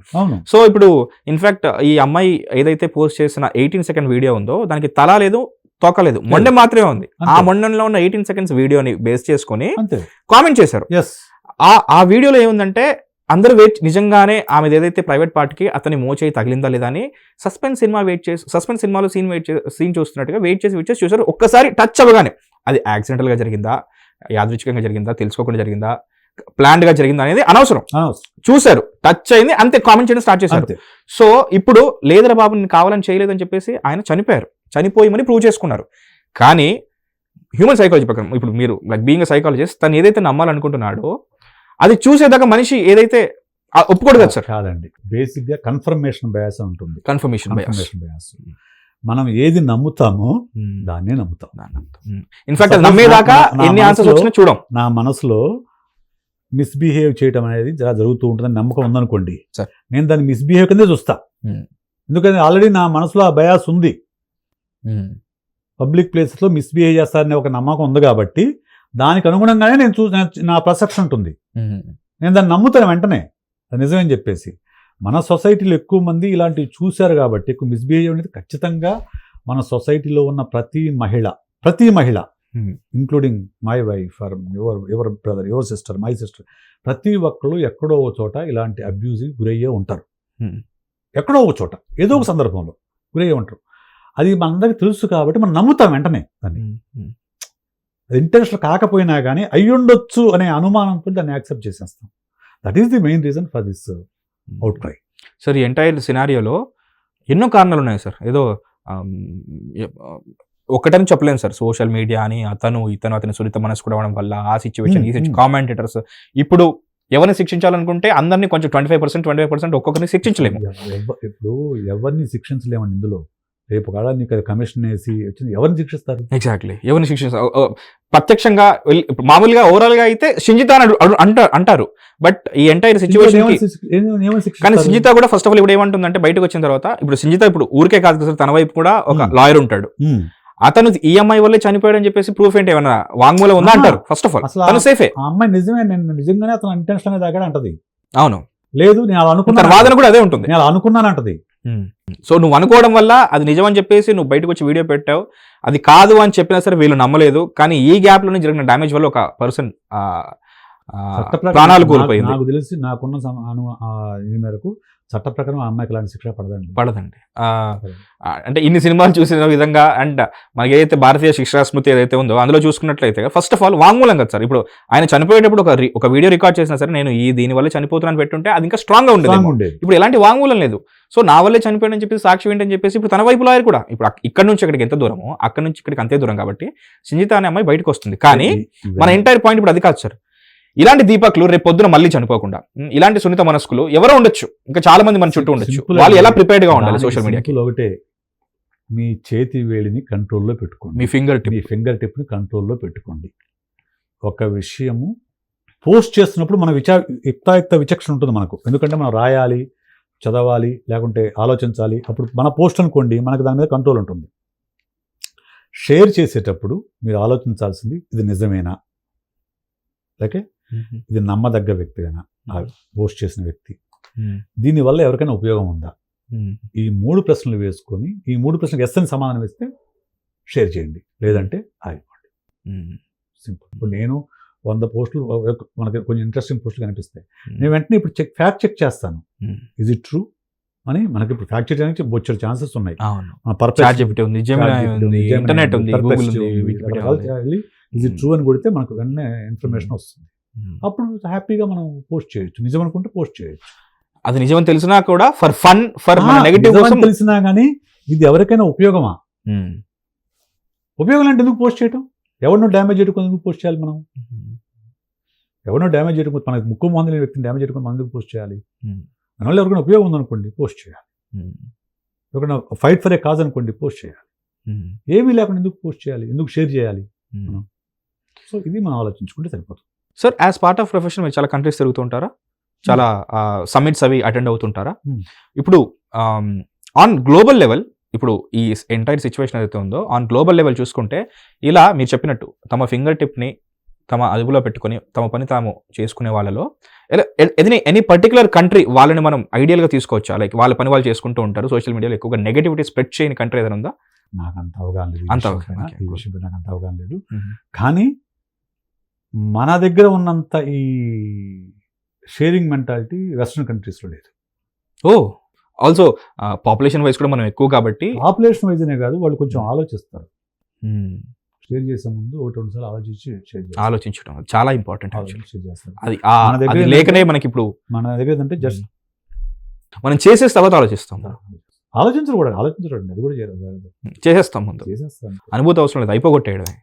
సో ఇప్పుడు ఇన్ఫాక్ట్ ఈ అమ్మాయి ఏదైతే పోస్ట్ చేసిన 18 సెకండ్ వీడియో ఉందో దానికి తల లేదు తోక లేదు, మొండె మాత్రమే ఉంది. ఆ మొండెంలో ఉన్న 18 సెకండ్స్ వీడియోని బేస్ చేసుకొని కామెంట్ చేశారు. ఆ వీడియోలో ఏముందంటే అందరూ నిజంగానే ఆమె ఏదైతే ప్రైవేట్ పార్ట్కి అతని మోచేయి తగిలిందా లేదా అని సస్పెన్స్ సినిమాలో సీన్ చూస్తున్నట్టుగా వెయిట్ చేసి చూసారు. ఒక్కసారి టచ్ అవ్వగానే అది యాక్సిడెంటల్ గా జరిగిందా, యాదృచ్ఛికంగా జరిగిందా, తెలుసుకోకుండా జరిగిందా, ప్లాన్డ్ గా జరిగిందా అనేది అనవసరం. చూశారు, టచ్ అయింది, అంతే కామెంట్ చేయడం స్టార్ట్ చేశారు. సో ఇప్పుడు లేదరా బాబు నేను కావాలని చేయలేదని చెప్పేసి ఆయన చనిపోయి మరి ప్రూవ్ చేసుకున్నారు. కానీ హ్యూమన్ సైకాలజీ ప్రకారం ఇప్పుడు మీరు లైక్ బీయింగ్ సైకాలజిస్ట్ తను ఏదైతే నమ్మాలనుకుంటున్నాడో అది చూసేదాకా మనిషి ఏదైతే ఒప్పుకోడు కదా సార్. కాదండి, బేసిక్ గా కన్ఫర్మేషన్ బయాస్ ఉంటుంది. కన్ఫర్మేషన్ బయాస్ మనం ఏది నమ్ముతామో దాన్నే నమ్ముతాం. ఇన్ఫాక్ట్ నమ్మేదాకా ఎన్ని ఆన్సర్స్ వచ్చినా చూడం. నా మనసులో మిస్బిహేవ్ చేయడం అనేది జరుగుతూ ఉంటుందని నమ్మకం ఉందనుకోండి, నేను దాన్ని మిస్బిహేవ్ కిందే చూస్తా. ఎందుకంటే ఆల్రెడీ నా మనసులో ఆ బయాస్ ఉంది. పబ్లిక్ ప్లేసెస్ లో మిస్బిహేవ్ చేస్తారనే ఒక నమ్మకం ఉంది కాబట్టి దానికి అనుగుణంగానే నా పర్సెప్షన్ ఉంటుంది. నేను దాన్ని నమ్ముతాను వెంటనే, అది నిజమని చెప్పేసి. మన సొసైటీలో ఎక్కువ మంది ఇలాంటివి చూశారు కాబట్టి ఎక్కువ మిస్బిహేవ్ అనేది ఖచ్చితంగా మన సొసైటీలో ఉన్న ప్రతి మహిళ including my wife or your brother, your sister, my sister, ప్రతి ఒక్కరు ఎక్కడో ఒక చోట ఇలాంటి అబ్యూజ్కి గురయ్యే ఉంటారు. ఎక్కడో ఒక చోట ఏదో ఒక సందర్భంలో గురయ్యే ఉంటారు. అది మనందరికీ తెలుసు కాబట్టి మనం నమ్ముతాం వెంటనే దాన్ని. ఇంటెన్షన్ కాకపోయినా కానీ అయ్యుండొచ్చు అనే అనుమానంతో దాన్ని యాక్సెప్ట్ చేసేస్తాం. That is the main reason for this out cry. Sir ఈ ఎంటైర్ సినారియోలో ఎన్నో కారణాలు ఉన్నాయి సార్. ఏదో ఒకటని చెప్పలేను సార్. సోషల్ మీడియా అని అతని సున్నిత మనసు కూడా అవడం వల్ల ఆ సిచ్యువేషన్ కామెంటేటర్స్ ఇప్పుడు ఎవరిని శిక్షించాలనుకుంటే అందరినీ కొంచెం 25% ఒక్కొక్కరిని శిక్షించలేము. ఇప్పుడు ఎవరిని శిక్షించలేమండి. ఇందులో రేపు కాడ నీకు కమిషన్ వేసి వచ్చింది ఎవరిని శిక్షిస్తారు? ఎగ్జాక్ట్లీ, ఎవరిని శిక్షిస్తారు? ప్రత్యక్షంగా మామూలుగా ఓవరాల్ గా అయితే సంజిత అంటారు. బట్ ఈ ఎంటైర్ సిచ్యువేషన్ కానీ సంజిత కూడా ఫస్ట్ ఆఫ్ ఆల్ ఇప్పుడు ఏమంటుందంటే బయటకు వచ్చిన తర్వాత ఇప్పుడు సంజిత ఇప్పుడు ఊరికే కాదు సార్, తన వైపు కూడా ఒక లాయర్ ఉంటాడు. అతను ఈఎంఐ వల్లే చనిపోయాడు అని చెప్పేసి ప్రూఫ్ ఏంటి ఏమన్నా వాంగ్మూలం ఉందా అంటారు. ఫస్ట్ ఆఫ్ ఆల్ తను సేఫే. ఆ అమ్మాయి నిజంగానే అతను ఇంటెన్షన్ తాగాడు అంటది. అవును, లేదు నేను అలా అనుకున్నాను, వాదన కూడా అదే ఉంటుంది. నేను అలా అనుకున్నాను అంటది. సో నువ్వు అనుకోవడం వల్ల అది నిజం అని చెప్పేసి నువ్వు బయటకు వచ్చి వీడియో పెట్టావు. అది కాదు అని చెప్పినా సరే వీళ్ళు నమ్మలేదు. కానీ ఈ గ్యాప్ లోనే జరిగిన డ్యామేజ్ వల్ల ఒక పర్సన్ ప్రాణాలు కోల్పోయింది. నాకు తెలిసి నాకున్న ఇది మేరకు చట్ట ప్రకారం ఆ అమ్మాయికి అలాంటి శిక్ష పడదండి. అంటే ఇన్ని సినిమాలు చూసిన విధంగా అండ్ మనకి ఏదైతే భారతీయ శిక్షా స్మృతి ఏదైతే ఉందో అందులో చూసుకున్నట్లయితే ఫస్ట్ ఆఫ్ ఆల్ వాంగ్మూలం కదా సార్. ఇప్పుడు ఆయన చనిపోయేటప్పుడు ఒక వీడియో రికార్డ్ చేసినా సరే నేను దీని వల్ల చనిపోతున్నాను పెట్టుంటే అది ఇంకా స్ట్రాంగ్ గా ఉండేది. ఇప్పుడు ఎలాంటి వాంగ్మూలం లేదు. సో నా వల్లే చనిపోయాడని చెప్పేసి సాక్షి ఏంటని చెప్పేసి ఇప్పుడు తన వైపు లాయర్ కూడా ఇప్పుడు ఇక్కడ నుంచి ఇక్కడికి ఎంత దూరమో అక్కడ నుంచి ఇక్కడికి అంతే దూరం కాబట్టి సంజిత అనే అమ్మాయి బయటకు వస్తుంది. కానీ మన ఎంటైర్ పాయింట్ ఇప్పుడు అది కాదు సార్. ఇలాంటి దీపక్లు రేపు పొద్దున మళ్ళీ చనిపోకుండా ఇలాంటి సున్నిత మనస్కులు ఎవరో ఉండొచ్చు, ఇంకా చాలా మంది మన చుట్టూ ఉండొచ్చు. వాళ్ళు ఎలా ప్రిపేర్డ్ గా ఉండాలి సోషల్ మీడియాకి? ఒకటే, మీ చేతి వేలిని కంట్రోల్లో పెట్టుకోండి. మీ ఫింగర్ టిప్ ని కంట్రోల్లో పెట్టుకోండి. ఒక విషయము పోస్ట్ చేస్తున్నప్పుడు మన యుక్తాయుక్త విచక్షణ ఉంటుంది మనకు. ఎందుకంటే మనం రాయాలి, చదవాలి, లేకుంటే ఆలోచించాలి. అప్పుడు మన పోస్ట్ అనుకోండి, మనకు దాని మీద కంట్రోల్ ఉంటుంది. షేర్ చేసేటప్పుడు మీరు ఆలోచించాల్సింది ఇది నిజమేనా, లేకే ఇది నమ్మదగ్గ వ్యక్తిగానా, పోస్ట్ చేసిన వ్యక్తి, దీనివల్ల ఎవరికైనా ఉపయోగం ఉందా? ఈ 3 ప్రశ్నలు వేసుకొని ఈ 3 ప్రశ్నలకు ఎస్ఎన్ సమాధానం ఇస్తే షేర్ చేయండి, లేదంటే ఆగిపోండి. సింపుల్. ఇప్పుడు నేను 100 పోస్టులు మనకి కొంచెం ఇంట్రెస్టింగ్ పోస్టులు కనిపిస్తాయి, నేను వెంటనే ఇప్పుడు ఫ్యాక్ట్ చెక్ చేస్తాను. ఇజ్ ఇట్ ట్రూ అని మనకి ఇప్పుడు ఫ్యాక్ట్ చెక్ చేయడానికి బొచ్చే ఛాన్సెస్ ఉన్నాయి. ఇది ట్రూ అని కొడితే మనకు వెంటనే ఇన్ఫర్మేషన్ వస్తుంది. అప్పుడు హ్యాపీగా మనం పోస్ట్ చేయొచ్చు. నిజం అనుకుంటే పోస్ట్ చేయొచ్చు. అది నిజం తెలిసినా కూడా ఫర్ ఫన్, ఫర్ నెగటివ్ తెలిసినా కానీ ఇది ఎవరికైనా ఉపయోగమా? ఉపయోగం అంటే ఎందుకు పోస్ట్ చేయటం? ఎవరినో డ్యామేజ్ చేయడం ఎందుకు పోస్ట్ చేయాలి? మనం ఎవరినో డ్యామేజ్ చేయడం, మనకు ముక్కు మొహం లేని వ్యక్తిని డ్యామేజ్ చేయడం మనం ఎందుకు పోస్ట్ చేయాలి? దానివల్ల ఎవరికైనా ఉపయోగం ఉందనుకోండి పోస్ట్ చేయాలి. ఎవరికైనా ఫైట్ ఫర్ ఏ కాజ్ అనుకోండి పోస్ట్ చేయాలి. ఏమీ లేకుండా ఎందుకు పోస్ట్ చేయాలి, ఎందుకు షేర్ చేయాలి? సో ఇది మనం ఆలోచించుకుంటే సరిపోతుంది. Sir as part of profession మీరు చాలా కంట్రీస్ తిరుగుతూ ఉంటారా, చాలా సమ్మిట్స్ అవి అటెండ్ అవుతుంటారా? ఇప్పుడు ఆన్ గ్లోబల్ లెవెల్ ఇప్పుడు ఈ ఎంటైర్ సిచ్యువేషన్ ఏదైతే ఉందో ఆన్ గ్లోబల్ లెవెల్ చూసుకుంటే ఇలా మీరు చెప్పినట్టు తమ ఫింగర్ టిప్ని తమ అదుపులో పెట్టుకొని తమ పని తాము చేసుకునే వాళ్ళలో ఎనీ పర్టికులర్ కంట్రీ వాళ్ళని మనం ఐడియల్గా తీసుకోవచ్చా? లైక్ వాళ్ళ పని వాళ్ళు చేసుకుంటూ ఉంటారు, సోషల్ మీడియాలో ఎక్కువగా నెగటివిటీ స్ప్రెడ్ చేయని కంట్రీ ఏదైనా ఉందా? నాకు అంత అవగాహన లేదు అంత ఈ విషయంపై నాకు అంత అవగాహన లేదు. కానీ మన దగ్గర ఉన్నంత ఈ షేరింగ్ మెంటాలిటీ వెస్ట్రన్ కంట్రీస్లో లేదు. ఓ ఆల్సో పాపులేషన్ వైజ్ కూడా మనం ఎక్కువ కాబట్టి పాపులేషన్ వైజ్నే కాదు, వాళ్ళు కొంచెం ఆలోచిస్తారు. షేర్ చేసే ముందు ఒకటి రెండు సార్లు ఆలోచించి షేర్ చేస్తారు. ఆలోచించడం చాలా ఇంపార్టెంట్. షేర్ చేస్తారు. అది లేకనే మనకి ఇప్పుడు మన దగ్గర ఏంటంటే జస్ట్ మనం చేసే తర్వాత ఆలోచిస్తాం. ఆలోచించరు కూడా, ఆలోచించడం అది కూడా చేయరు, చేసేస్తాం. ముందు చేసేస్తాం. అనుభూతి అవసరం లేదు, అయిపోగొట్టేయడమే.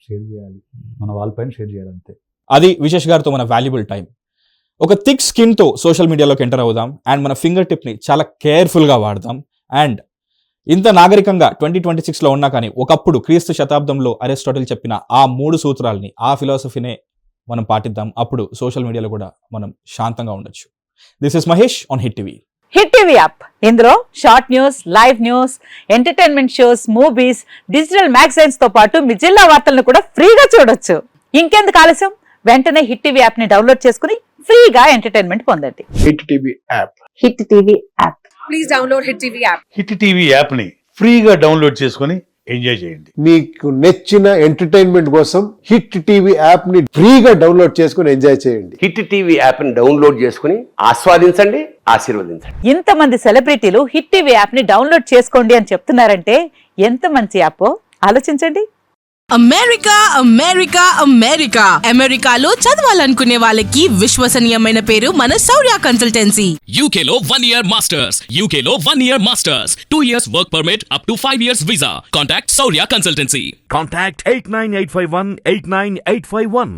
షేర్ చేయాలి, మన వాళ్ళపైన షేర్ చేయాలి అంతే. అది విశేష్ గారితో మన వాల్యుబుల్ టైం. ఒక థిక్ స్కిన్తో సోషల్ మీడియాలోకి ఎంటర్ అవుదాం అండ్ మన ఫింగర్ టిప్ని చాలా కేర్ఫుల్గా వాడదాం. అండ్ ఇంత నాగరికంగా 2026లో ఉన్నా కానీ ఒకప్పుడు క్రీస్తు శతాబ్దంలో అరిస్టాటిల్ చెప్పిన ఆ 3 సూత్రాలని, ఆ ఫిలాసఫీనే మనం పాటిద్దాం. అప్పుడు సోషల్ మీడియాలో కూడా మనం శాంతంగా ఉండొచ్చు. This is Mahesh on Hit TV. Hit TV app, ఇందులో short news, live news, entertainment shows, movies, digital magazines తో పాటు మీ జిల్లా వార్తలను కూడా ఫ్రీగా చూడొచ్చు. ఇంకెందుకు ఆలస్యం, వెంటనే హిట్ టీవీ యాప్ ని డౌన్లోడ్ చేసుకుని ఫ్రీగా ఎంటర్టైన్మెంట్ పొందండి. Hit TV app. Hit TV app. Please download hit TV app. Hit TV యాప్ని ఫ్రీగా డౌన్లోడ్ చేసుకొని ఎంజాయ్ చేయండి. మీకు నచ్చిన ఎంటర్టైన్మెంట్ కోసం హిట్ టీవీ యాప్ ని ఫ్రీగా డౌన్లోడ్ చేసుకుని ఎంజాయ్ చేయండి. హిట్ టీవీ యాప్ ని డౌన్లోడ్ చేసుకుని ఆస్వాదించండి, ఆశీర్వదించండి. ఇంతమంది సెలబ్రిటీలు హిట్ టీవీ యాప్ ని డౌన్లోడ్ చేసుకోండి అని చెప్తున్నారంటే ఎంత మంచి యాప్ ఆలోచించండి. అమెరికా అమెరికా అమెరికా అమెరికాలో చదవాలనుకునే వాళ్ళకి విశ్వసనీయమైన పేరు మన శౌర్య కన్సల్టెన్సీ. UK లో 1 year masters. UK లో 1 year masters. 2 years work permit up to 5 years visa. Contact Saurya Consultancy. Contact 89851 89851.